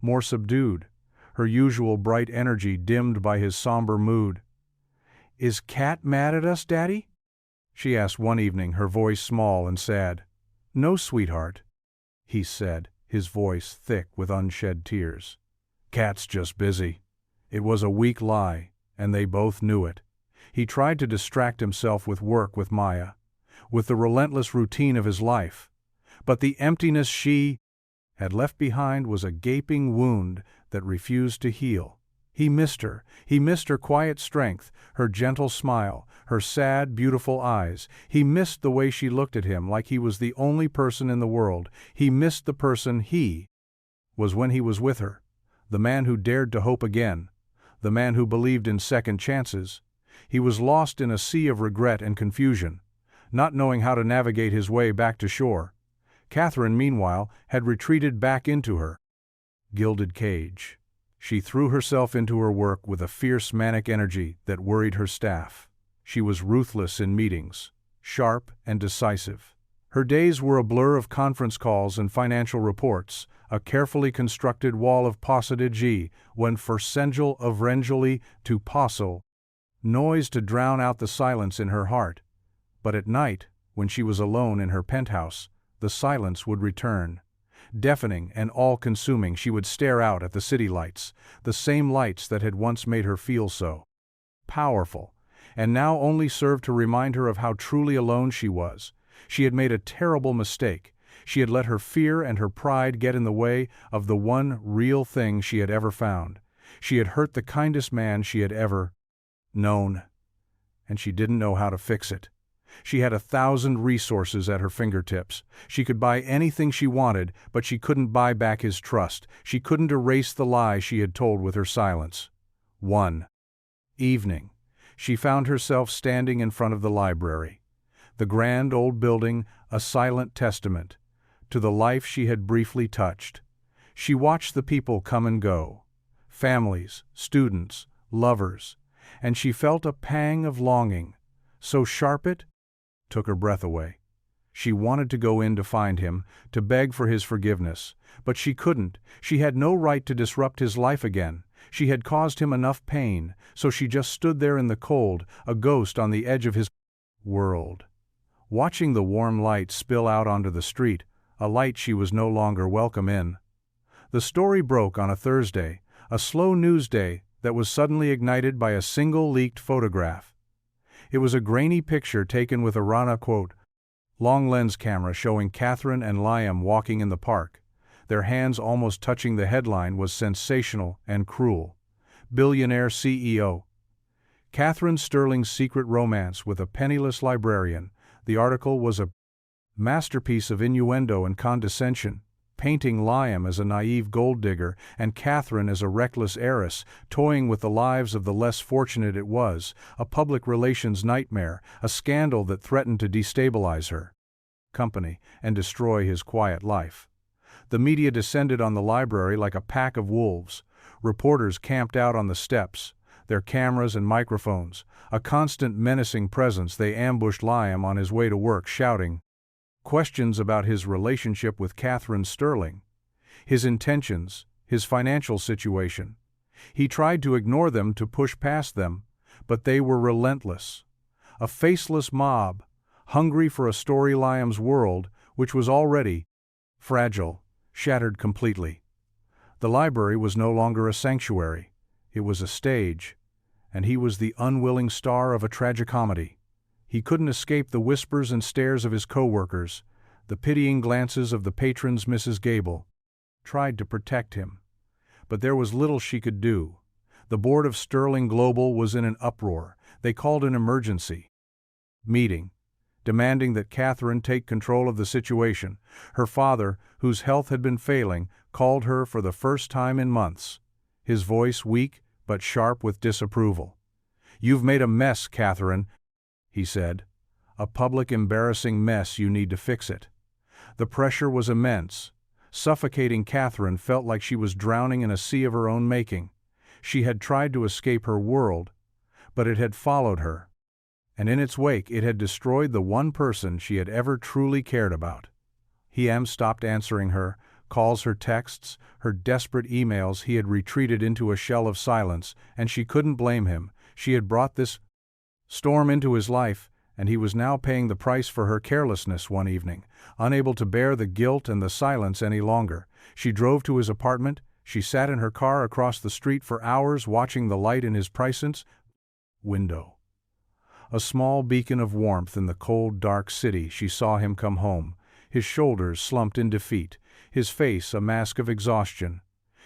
more subdued, her usual bright energy dimmed by his somber mood. "Is Kat mad at us, Daddy?" she asked one evening, her voice small and sad. "No, sweetheart," he said, his voice thick with unshed tears. "Kat's just busy." It was a weak lie, and they both knew it. He tried to distract himself with work with Maya, with the relentless routine of his life. But the emptiness she had left behind was a gaping wound that refused to heal. He missed her quiet strength, her gentle smile, her sad, beautiful eyes. He missed the way she looked at him like he was the only person in the world. He missed the person he was when he was with her, the man who dared to hope again, the man who believed in second chances. He was lost in a sea of regret and confusion, not knowing how to navigate his way back to shore. Catherine, meanwhile, had retreated back into her gilded cage. She threw herself into her work with a fierce manic energy that worried her staff. She was ruthless in meetings, sharp and decisive. Her days were a blur of conference calls and financial reports, a carefully constructed wall of paucity when forsengel of rengeli to posel, noise to drown out the silence in her heart. But at night, when she was alone in her penthouse, the silence would return. Deafening and all-consuming, she would stare out at the city lights, the same lights that had once made her feel so powerful, and now only served to remind her of how truly alone she was. She had made a terrible mistake. She had let her fear and her pride get in the way of the one real thing she had ever found. She had hurt the kindest man she had ever known, and she didn't know how to fix it. She had 1,000 resources at her fingertips. She could buy anything she wanted, but she couldn't buy back his trust. She couldn't erase the lie she had told with her silence. One evening, she found herself standing in front of the library. The grand old building, a silent testament to the life she had briefly touched. She watched the people come and go, families, students, lovers, and she felt a pang of longing, so sharp it took her breath away. She wanted to go in to find him, to beg for his forgiveness, but she couldn't. She had no right to disrupt his life again. She had caused him enough pain, so she just stood there in the cold, a ghost on the edge of his world, watching the warm light spill out onto the street, a light she was no longer welcome in. The story broke on a Thursday, a slow news day that was suddenly ignited by a single leaked photograph. It was a grainy picture taken with a Rana long lens camera showing Catherine and Liam walking in the park. Their hands almost touching. The headline was sensational and cruel. Billionaire CEO. Catherine Sterling's secret romance with a penniless librarian. The article was a masterpiece of innuendo and condescension, painting Liam as a naive gold digger and Catherine as a reckless heiress, toying with the lives of the less fortunate. It was a public relations nightmare, a scandal that threatened to destabilize her company and destroy his quiet life. The media descended on the library like a pack of wolves. Reporters camped out on the steps, their cameras and microphones, a constant menacing presence. They ambushed Liam on his way to work, shouting questions about his relationship with Catherine Sterling, his intentions, his financial situation. He tried to ignore them, to push past them, but they were relentless. A faceless mob, hungry for a story. Liam's world, which was already fragile, shattered completely. The library was no longer a sanctuary. It was a stage, and he was the unwilling star of a tragicomedy. He couldn't escape the whispers and stares of his co-workers, the pitying glances of the patrons. Mrs. Gable tried to protect him, but there was little she could do. The board of Sterling Global was in an uproar. They called an emergency meeting, demanding that Catherine take control of the situation. Her father, whose health had been failing, called her for the first time in months, his voice weak but sharp with disapproval. "You've made a mess, Catherine," he said. "A public, embarrassing mess. You need to fix it." The pressure was immense. Suffocating. Catherine felt like she was drowning in a sea of her own making. She had tried to escape her world, but it had followed her, and in its wake it had destroyed the one person she had ever truly cared about. He stopped answering her calls, her texts, her desperate emails. He had retreated into a shell of silence, and she couldn't blame him. She had brought this storm into his life, and he was now paying the price for her carelessness. One evening, unable to bear the guilt and the silence any longer, she drove to his apartment. She sat in her car across the street for hours, watching the light in his presence window. A small beacon of warmth in the cold, dark city. She saw him come home, his shoulders slumped in defeat, his face a mask of exhaustion.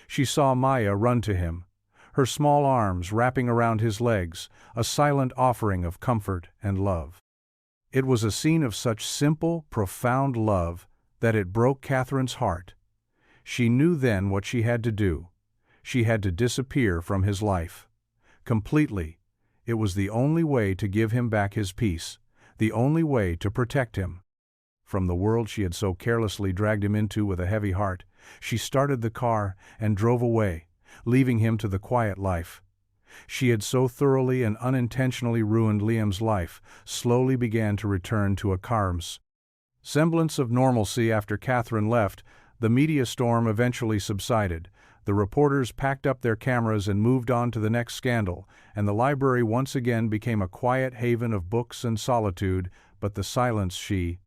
She saw Maya run to him, her small arms wrapping around his legs, a silent offering of comfort and love. It was a scene of such simple, profound love that it broke Catherine's heart. She knew then what she had to do. She had to disappear from his life. Completely. It was the only way to give him back his peace, the only way to protect him from the world she had so carelessly dragged him into. With a heavy heart, she started the car and drove away, leaving him to the quiet life. She had so thoroughly and unintentionally ruined Liam's life. Slowly began to return to a calm semblance of normalcy after Catherine left. The media storm eventually subsided. The reporters packed up their cameras and moved on to the next scandal, and the library once again became a quiet haven of books and solitude. But the silence she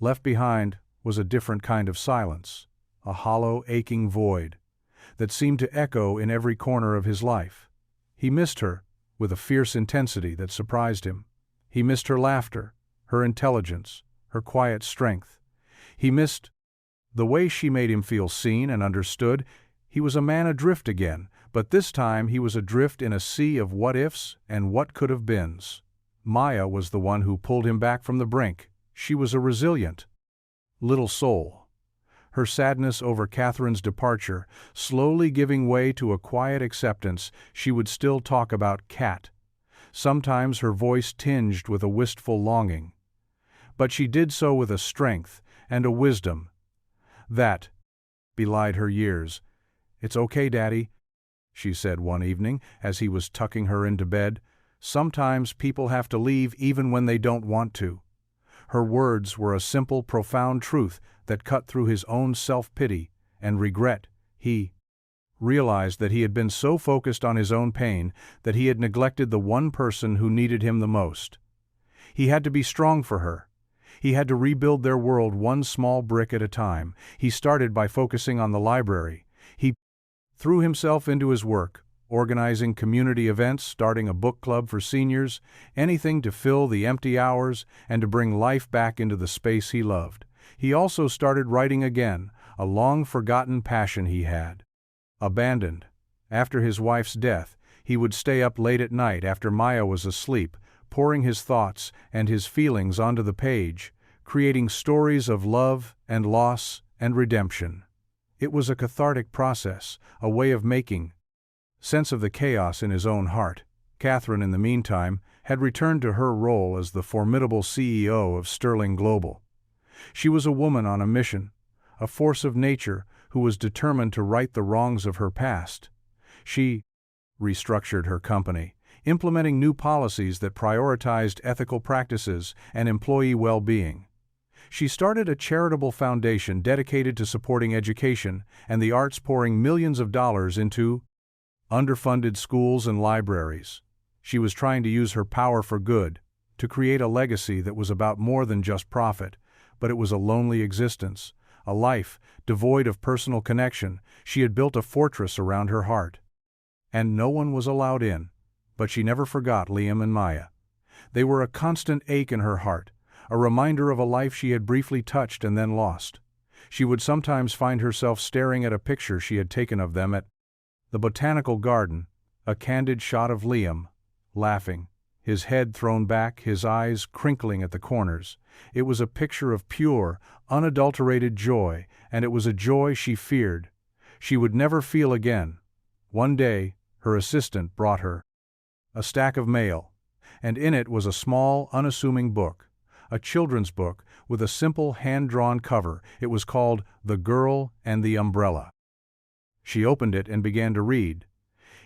left behind was a different kind of silence, a hollow, aching void that seemed to echo in every corner of his life. He missed her with a fierce intensity that surprised him. He missed her laughter, her intelligence, her quiet strength. He missed the way she made him feel seen and understood. He was a man adrift again, but this time he was adrift in a sea of what-ifs and what-could-have-beens. Maya was the one who pulled him back from the brink. She was a resilient little soul. Her sadness over Catherine's departure slowly giving way to a quiet acceptance. She would still talk about Cat, sometimes her voice tinged with a wistful longing. But she did so with a strength and a wisdom that belied her years. "It's okay, Daddy," she said one evening as he was tucking her into bed. "Sometimes people have to leave even when they don't want to." Her words were a simple, profound truth that cut through his own self-pity and regret. He realized that he had been so focused on his own pain that he had neglected the one person who needed him the most. He had to be strong for her. He had to rebuild their world one small brick at a time. He started by focusing on the library. He threw himself into his work, organizing community events, starting a book club for seniors, anything to fill the empty hours and to bring life back into the space he loved. He also started writing again, a long-forgotten passion he had abandoned. After his wife's death, he would stay up late at night after Maya was asleep, pouring his thoughts and his feelings onto the page, creating stories of love and loss and redemption. It was a cathartic process, a way of making sense of the chaos in his own heart. Catherine, in the meantime, had returned to her role as the formidable CEO of Sterling Global. She was a woman on a mission, a force of nature who was determined to right the wrongs of her past. She restructured her company, implementing new policies that prioritized ethical practices and employee well-being. She started a charitable foundation dedicated to supporting education and the arts, pouring millions of dollars into underfunded schools and libraries. She was trying to use her power for good, to create a legacy that was about more than just profit, but it was a lonely existence, a life devoid of personal connection. She had built a fortress around her heart, and no one was allowed in. But she never forgot Liam and Maya. They were a constant ache in her heart, a reminder of a life she had briefly touched and then lost. She would sometimes find herself staring at a picture she had taken of them at the botanical garden, a candid shot of Liam, laughing, his head thrown back, his eyes crinkling at the corners. It was a picture of pure, unadulterated joy, and it was a joy she feared she would never feel again. One day, her assistant brought her a stack of mail, and in it was a small, unassuming book, a children's book with a simple hand-drawn cover. It was called The Girl and the Umbrella. She opened it and began to read.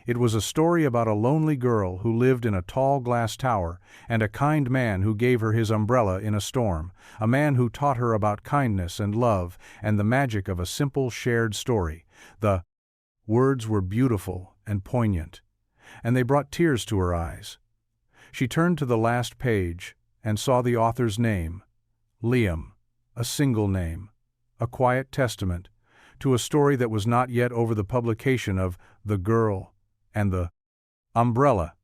It was a story about a lonely girl who lived in a tall glass tower, and a kind man who gave her his umbrella in a storm, a man who taught her about kindness and love and the magic of a simple shared story. The words were beautiful and poignant, and they brought tears to her eyes. She turned to the last page and saw the author's name, Liam, a single name, a quiet testament to a story that was not yet over. The publication of The Girl and the Umbrella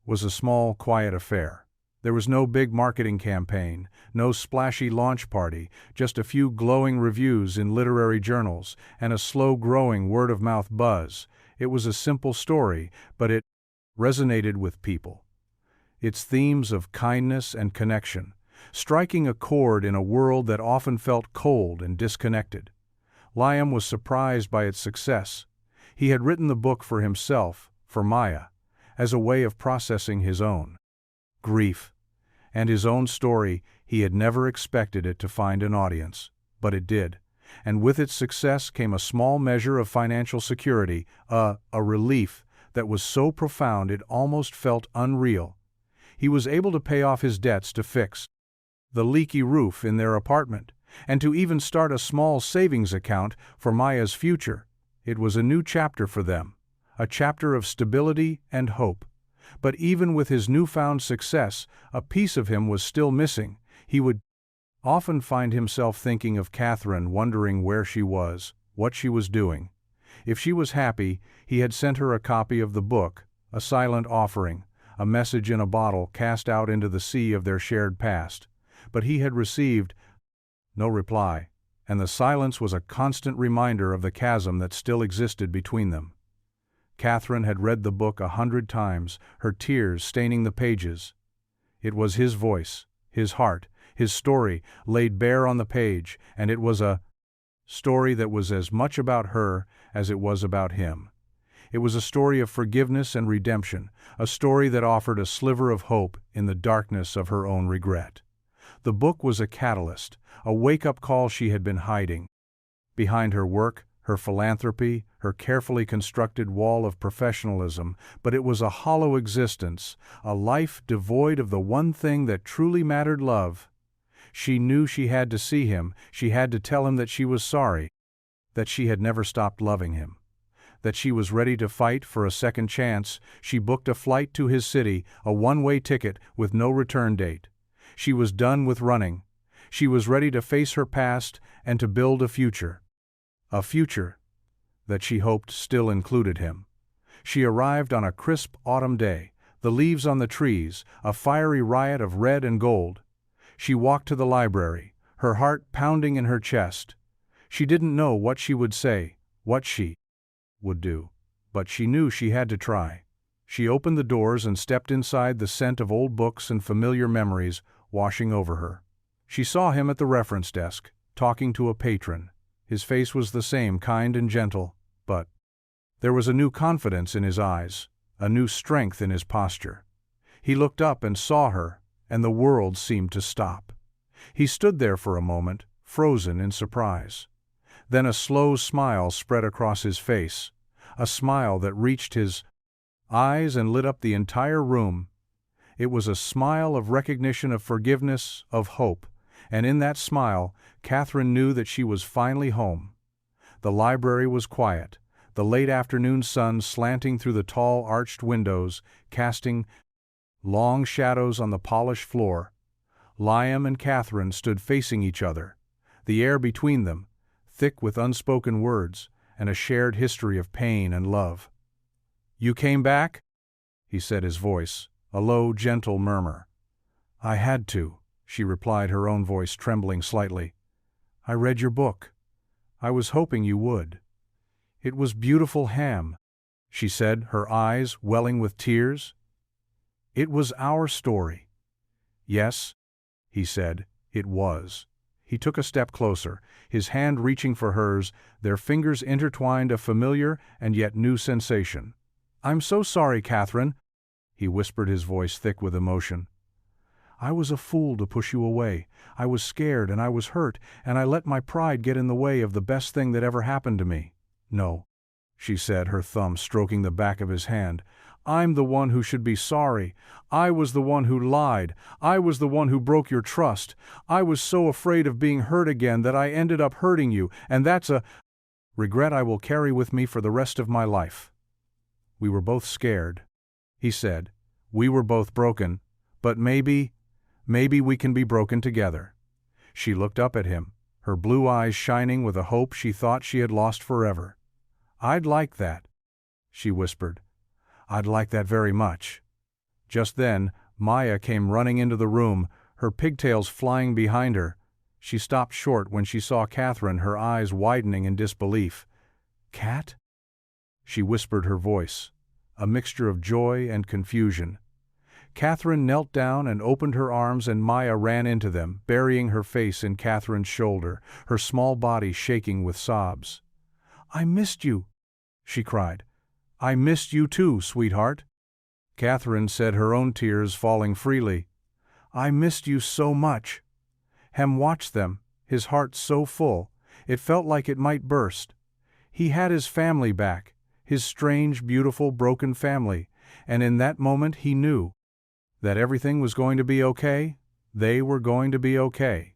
was a small, quiet affair. There was no big marketing campaign, no splashy launch party, just a few glowing reviews in literary journals and a slow-growing word-of-mouth buzz. It was a simple story, but it resonated with people. Its themes of kindness and connection, striking a chord in a world that often felt cold and disconnected. Liam was surprised by its success. He had written the book for himself, for Maya, as a way of processing his own grief and his own story. He had never expected it to find an audience, but it did, and with its success came a small measure of financial security, a relief that was so profound it almost felt unreal. He was able to pay off his debts, to fix the leaky roof in their apartment, and to even start a small savings account for Maya's future. It was a new chapter for them, a chapter of stability and hope. But even with his newfound success, a piece of him was still missing. He would often find himself thinking of Catherine, wondering where she was, what she was doing. If she was happy, he had sent her a copy of the book, a silent offering, a message in a bottle cast out into the sea of their shared past. But he had received no reply, and the silence was a constant reminder of the chasm that still existed between them. Catherine had read the book 100 times, her tears staining the pages. It was his voice, his heart, his story laid bare on the page, and it was a story that was as much about her as it was about him. It was a story of forgiveness and redemption, a story that offered a sliver of hope in the darkness of her own regret. The book was a catalyst, a wake-up call she had been hiding behind her work, her philanthropy, her carefully constructed wall of professionalism, but it was a hollow existence, a life devoid of the one thing that truly mattered: love. She knew she had to see him, she had to tell him that she was sorry, that she had never stopped loving him, that she was ready to fight for a second chance. She booked a flight to his city, a one-way ticket with no return date. She was done with running. She was ready to face her past and to build a future. A future that she hoped still included him. She arrived on a crisp autumn day, the leaves on the trees, a fiery riot of red and gold. She walked to the library, her heart pounding in her chest. She didn't know what she would say, what she would do, but she knew she had to try. She opened the doors and stepped inside, the scent of old books and familiar memories washing over her. She saw him at the reference desk, talking to a patron. His face was the same, kind and gentle, but there was a new confidence in his eyes, a new strength in his posture. He looked up and saw her, and the world seemed to stop. He stood there for a moment, frozen in surprise. Then a slow smile spread across his face, a smile that reached his eyes and lit up the entire room. It was a smile of recognition, of forgiveness, of hope, and in that smile, Catherine knew that she was finally home. The library was quiet, the late afternoon sun slanting through the tall arched windows, casting long shadows on the polished floor. Liam and Catherine stood facing each other, the air between them thick with unspoken words and a shared history of pain and love. "You came back?" he said, his voice a low, gentle murmur. I had to, she replied, her own voice trembling slightly. I read your book. I was hoping you would. It was beautiful, Ham, she said, her eyes welling with tears. It was our story. Yes, he said, it was. He took a step closer, his hand reaching for hers, their fingers intertwined, a familiar and yet new sensation. I'm so sorry, Catherine, he whispered, his voice thick with emotion. I was a fool to push you away. I was scared and I was hurt, and I let my pride get in the way of the best thing that ever happened to me. No, she said, her thumb stroking the back of his hand. I'm the one who should be sorry. I was the one who lied. I was the one who broke your trust. I was so afraid of being hurt again that I ended up hurting you, and that's a regret I will carry with me for the rest of my life. We were both scared, he said. We were both broken, but maybe we can be broken together. She looked up at him, her blue eyes shining with a hope she thought she had lost forever. I'd like that, she whispered. I'd like that very much. Just then, Maya came running into the room, her pigtails flying behind her. She stopped short when she saw Catherine, her eyes widening in disbelief. Cat? She whispered, her voice a mixture of joy and confusion. Catherine knelt down and opened her arms, and Maya ran into them, burying her face in Catherine's shoulder, her small body shaking with sobs. I missed you, she cried. I missed you too, sweetheart. Catherine said, her own tears falling freely. I missed you so much. Hem watched them, his heart so full, it felt like it might burst. He had his family back, his strange, beautiful, broken family, and in that moment he knew that everything was going to be okay. They were going to be okay.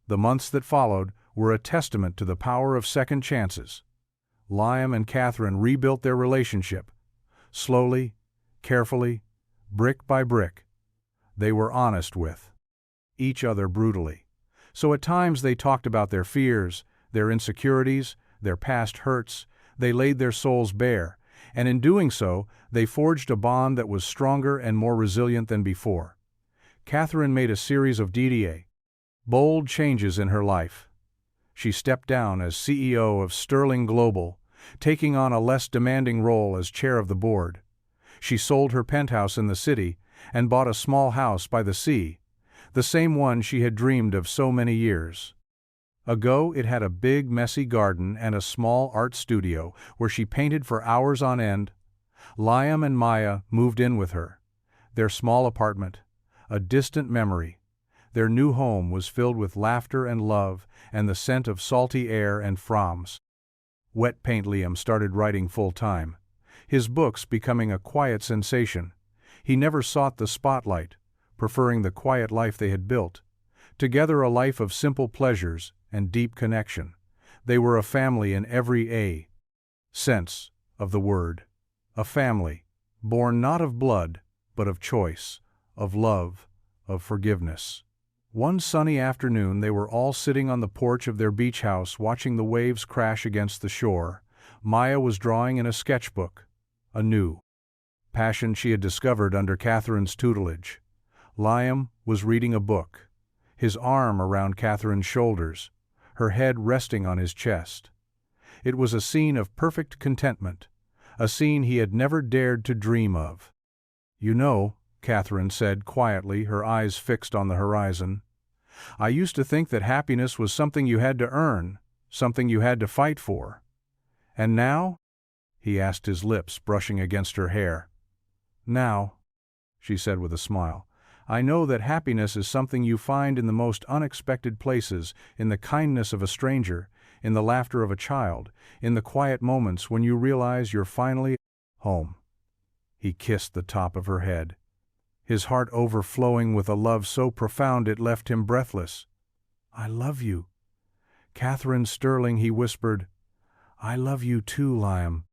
The months that followed were a testament to the power of second chances. Liam and Catherine rebuilt their relationship. Slowly, carefully, brick by brick. They were honest with each other brutally. So at times they talked about their fears, their insecurities, their past hurts. They laid their souls bare, and in doing so, they forged a bond that was stronger and more resilient than before. Catherine made a series of DDA, bold changes in her life. She stepped down as CEO of Sterling Global, taking on a less demanding role as chair of the board. She sold her penthouse in the city and bought a small house by the sea, the same one she had dreamed of so many years ago. It had a big, messy garden and a small art studio where she painted for hours on end. Liam and Maya moved in with her. Their small apartment, a distant memory. Their new home was filled with laughter and love and the scent of salty air and froms. Wet Paint Liam started writing full-time, his books becoming a quiet sensation. He never sought the spotlight, preferring the quiet life they had built. Together, a life of simple pleasures and deep connection. They were a family in every sense of the word. A family, born not of blood, but of choice, of love, of forgiveness. One sunny afternoon they were all sitting on the porch of their beach house watching the waves crash against the shore. Maya was drawing in a sketchbook, a new passion she had discovered under Catherine's tutelage. Liam was reading a book, his arm around Catherine's shoulders, her head resting on his chest. It was a scene of perfect contentment, a scene he had never dared to dream of. You know, Catherine said quietly, her eyes fixed on the horizon, I used to think that happiness was something you had to earn, something you had to fight for. And now? He asked, his lips brushing against her hair. Now, she said with a smile, I know that happiness is something you find in the most unexpected places, in the kindness of a stranger, in the laughter of a child, in the quiet moments when you realize you're finally home. He kissed the top of her head, his heart overflowing with a love so profound it left him breathless. I love you, Catherine Sterling, he whispered. I love you too, Liam,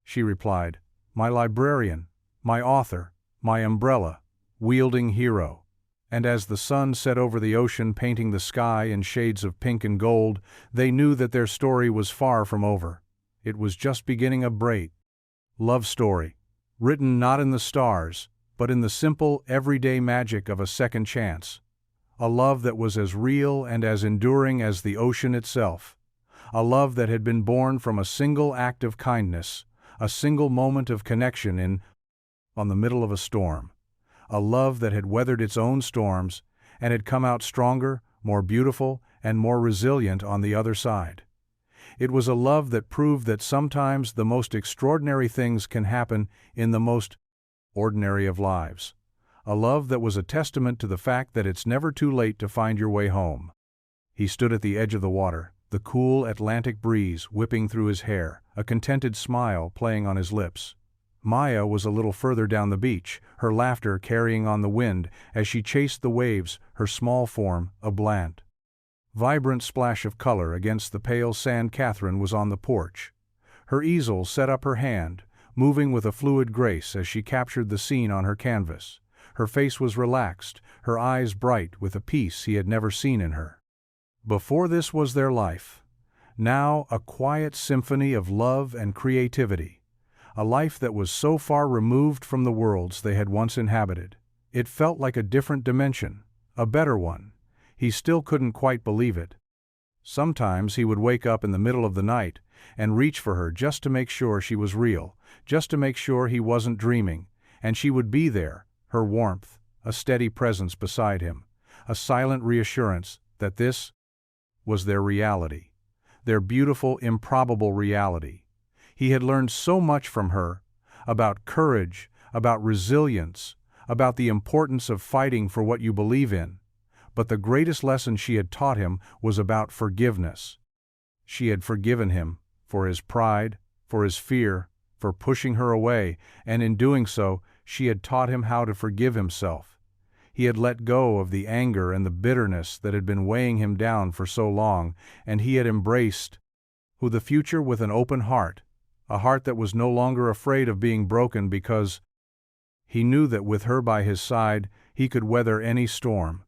she replied. My librarian, my author, my umbrella-wielding hero. And as the sun set over the ocean, painting the sky in shades of pink and gold, they knew that their story was far from over. It was just beginning, a great love story, written not in the stars, but in the simple, everyday magic of a second chance. A love that was as real and as enduring as the ocean itself. A love that had been born from a single act of kindness, a single moment of connection on the middle of a storm. A love that had weathered its own storms and had come out stronger, more beautiful, and more resilient on the other side. It was a love that proved that sometimes the most extraordinary things can happen in the most ordinary of lives. A love that was a testament to the fact that it's never too late to find your way home. He stood at the edge of the water, the cool Atlantic breeze whipping through his hair, a contented smile playing on his lips. Maya was a little further down the beach, her laughter carrying on the wind as she chased the waves, her small form a bland, vibrant splash of color against the pale sand. Catherine was on the porch. Her easel set up her hand, moving with a fluid grace as she captured the scene on her canvas. Her face was relaxed, her eyes bright with a peace he had never seen in her. Before this was their life. Now a quiet symphony of love and creativity. A life that was so far removed from the worlds they had once inhabited. It felt like a different dimension, a better one. He still couldn't quite believe it. Sometimes he would wake up in the middle of the night and reach for her just to make sure she was real, just to make sure he wasn't dreaming, and she would be there, her warmth, a steady presence beside him, a silent reassurance that this was their reality, their beautiful, improbable reality. He had learned so much from her, about courage, about resilience, about the importance of fighting for what you believe in. But the greatest lesson she had taught him was about forgiveness. She had forgiven him for his pride, for his fear, for pushing her away, and in doing so, she had taught him how to forgive himself. He had let go of the anger and the bitterness that had been weighing him down for so long, and he had embraced the future with an open heart, a heart that was no longer afraid of being broken because he knew that with her by his side, he could weather any storm.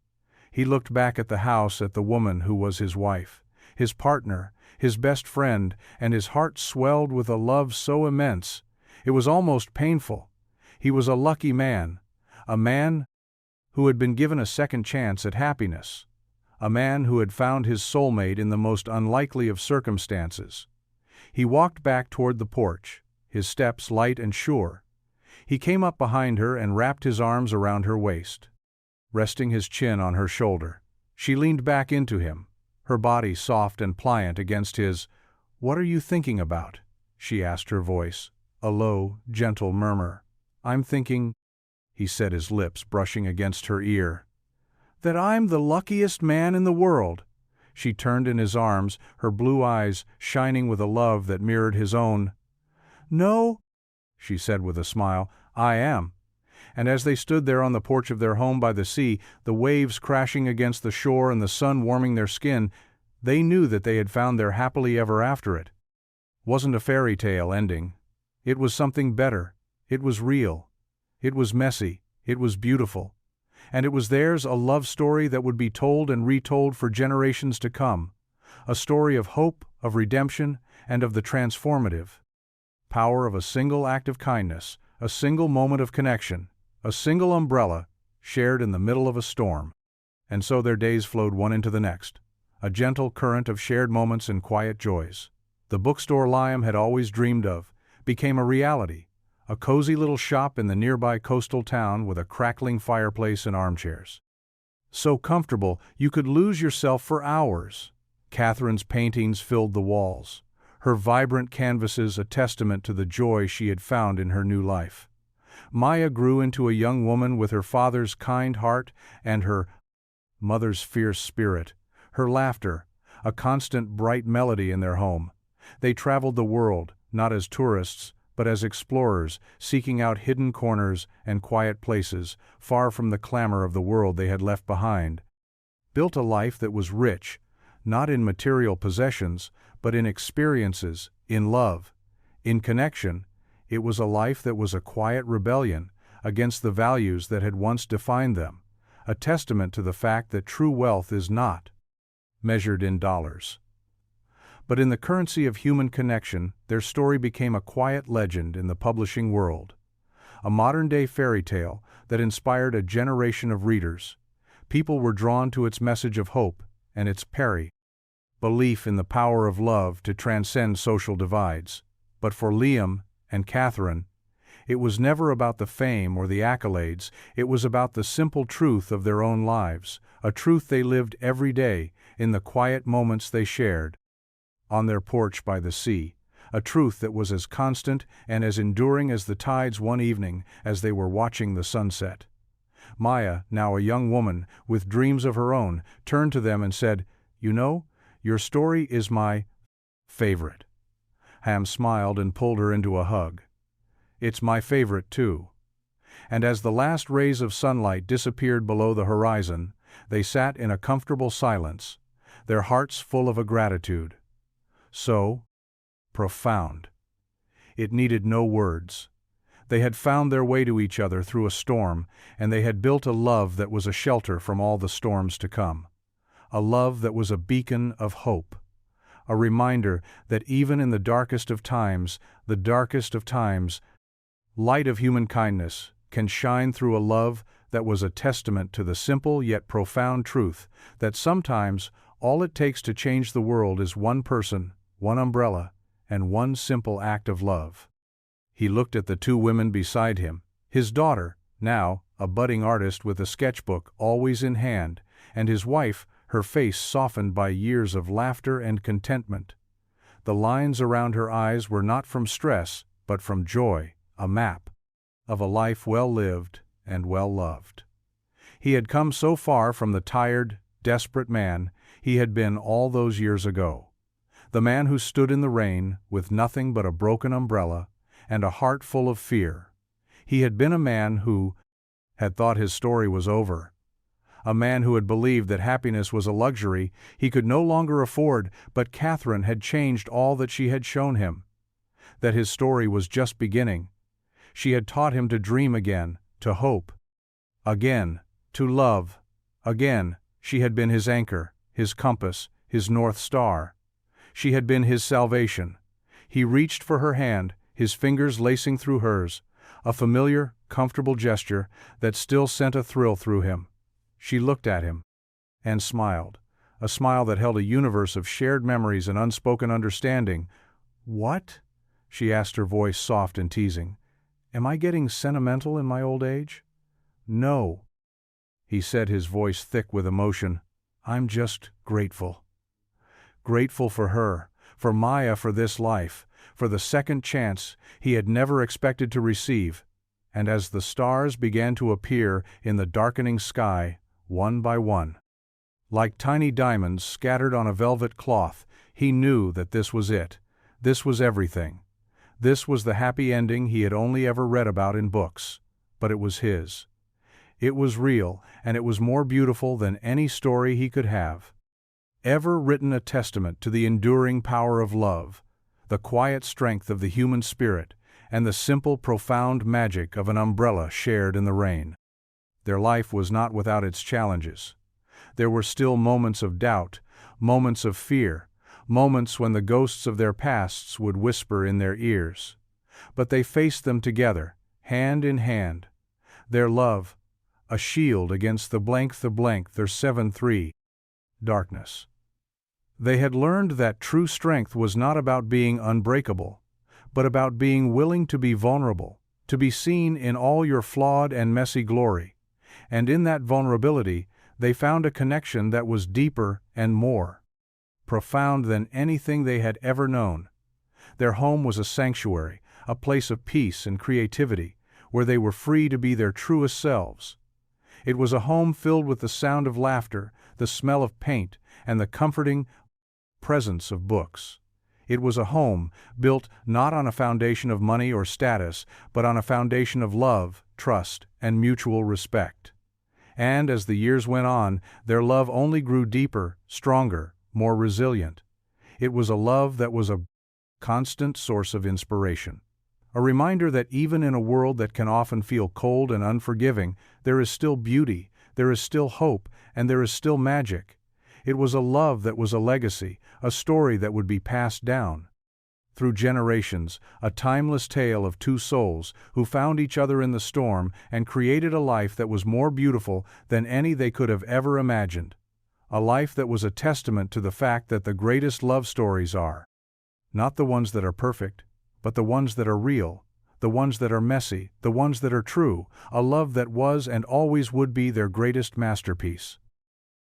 He looked back at the house, at the woman who was his wife, his partner, his best friend, and his heart swelled with a love so immense, it was almost painful. He was a lucky man, a man who had been given a second chance at happiness, a man who had found his soulmate in the most unlikely of circumstances. He walked back toward the porch, his steps light and sure. He came up behind her and wrapped his arms around her waist. Resting his chin on her shoulder, she leaned back into him, her body soft and pliant against his. "What are you thinking about?" she asked, her voice a low, gentle murmur. "I'm thinking," he said, his lips brushing against her ear, "that I'm the luckiest man in the world." She turned in his arms, her blue eyes shining with a love that mirrored his own. "No," she said with a smile, "I am." And as they stood there on the porch of their home by the sea, the waves crashing against the shore and the sun warming their skin, they knew that they had found their happily ever after. It wasn't a fairy tale ending. It was something better. It was real. It was messy. It was beautiful. And it was theirs, a love story that would be told and retold for generations to come. A story of hope, of redemption, and of the transformative power of a single act of kindness, a single moment of connection, a single umbrella shared in the middle of a storm. And so their days flowed one into the next, a gentle current of shared moments and quiet joys. The bookstore Liam had always dreamed of became a reality, a cozy little shop in the nearby coastal town with a crackling fireplace and armchairs. So comfortable you could lose yourself for hours. Catherine's paintings filled the walls, her vibrant canvases a testament to the joy she had found in her new life. Maya grew into a young woman with her father's kind heart and her mother's fierce spirit, her laughter, a constant bright melody in their home. They traveled the world, not as tourists, but as explorers, seeking out hidden corners and quiet places, far from the clamor of the world they had left behind. Built a life that was rich, not in material possessions, but in experiences, in love, in connection. It was a life that was a quiet rebellion against the values that had once defined them, a testament to the fact that true wealth is not measured in dollars, but in the currency of human connection. Their story became a quiet legend in the publishing world, a modern-day fairy tale that inspired a generation of readers. People were drawn to its message of hope and its belief in the power of love to transcend social divides. But for Liam and Catherine, it was never about the fame or the accolades, it was about the simple truth of their own lives, a truth they lived every day, in the quiet moments they shared on their porch by the sea, a truth that was as constant and as enduring as the tides one evening as they were watching the sunset. Maya, now a young woman with dreams of her own, turned to them and said, "You know, your story is my favorite." Ham smiled and pulled her into a hug. "It's my favorite too." And as the last rays of sunlight disappeared below the horizon, they sat in a comfortable silence, their hearts full of a gratitude so profound. It needed no words. They had found their way to each other through a storm, and they had built a love that was a shelter from all the storms to come. A love that was a beacon of hope. A reminder that even in the darkest of times, light of human kindness can shine through a love that was a testament to the simple yet profound truth that sometimes all it takes to change the world is one person, one umbrella, and one simple act of love. He looked at the two women beside him, his daughter, now a budding artist with a sketchbook always in hand, and his wife, her face softened by years of laughter and contentment. The lines around her eyes were not from stress, but from joy, a map of a life well lived and well loved. He had come so far from the tired, desperate man he had been all those years ago. The man who stood in the rain with nothing but a broken umbrella and a heart full of fear. He had been a man who had thought his story was over. A man who had believed that happiness was a luxury he could no longer afford, but Catherine had changed all that she had shown him. That his story was just beginning. She had taught him to dream again, to hope again, to love again. She had been his anchor, his compass, his North Star. She had been his salvation. He reached for her hand, his fingers lacing through hers, a familiar, comfortable gesture that still sent a thrill through him. She looked at him and smiled, a smile that held a universe of shared memories and unspoken understanding. "What?" she asked, her voice soft and teasing. "Am I getting sentimental in my old age?" "No," he said, his voice thick with emotion. "I'm just grateful. Grateful for her, for Maya, for this life, for the second chance he had never expected to receive." And as the stars began to appear in the darkening sky, one by one, like tiny diamonds scattered on a velvet cloth, he knew that this was it. This was everything. This was the happy ending he had only ever read about in books. But it was his. It was real, and it was more beautiful than any story he could have ever written, a testament to the enduring power of love, the quiet strength of the human spirit, and the simple, profound magic of an umbrella shared in the rain. Their life was not without its challenges. There were still moments of doubt, moments of fear, moments when the ghosts of their pasts would whisper in their ears. But they faced them together, hand in hand. Their love, a shield against the blank, their 7-3 darkness. They had learned that true strength was not about being unbreakable, but about being willing to be vulnerable, to be seen in all your flawed and messy glory. And in that vulnerability, they found a connection that was deeper and more profound than anything they had ever known. Their home was a sanctuary, a place of peace and creativity, where they were free to be their truest selves. It was a home filled with the sound of laughter, the smell of paint, and the comforting presence of books. It was a home built not on a foundation of money or status, but on a foundation of love, trust, and mutual respect. And as the years went on, their love only grew deeper, stronger, more resilient. It was a love that was a constant source of inspiration. A reminder that even in a world that can often feel cold and unforgiving, there is still beauty, there is still hope, and there is still magic. It was a love that was a legacy, a story that would be passed down through generations, a timeless tale of two souls who found each other in the storm and created a life that was more beautiful than any they could have ever imagined. A life that was a testament to the fact that the greatest love stories are not the ones that are perfect, but the ones that are real, the ones that are messy, the ones that are true, a love that was and always would be their greatest masterpiece.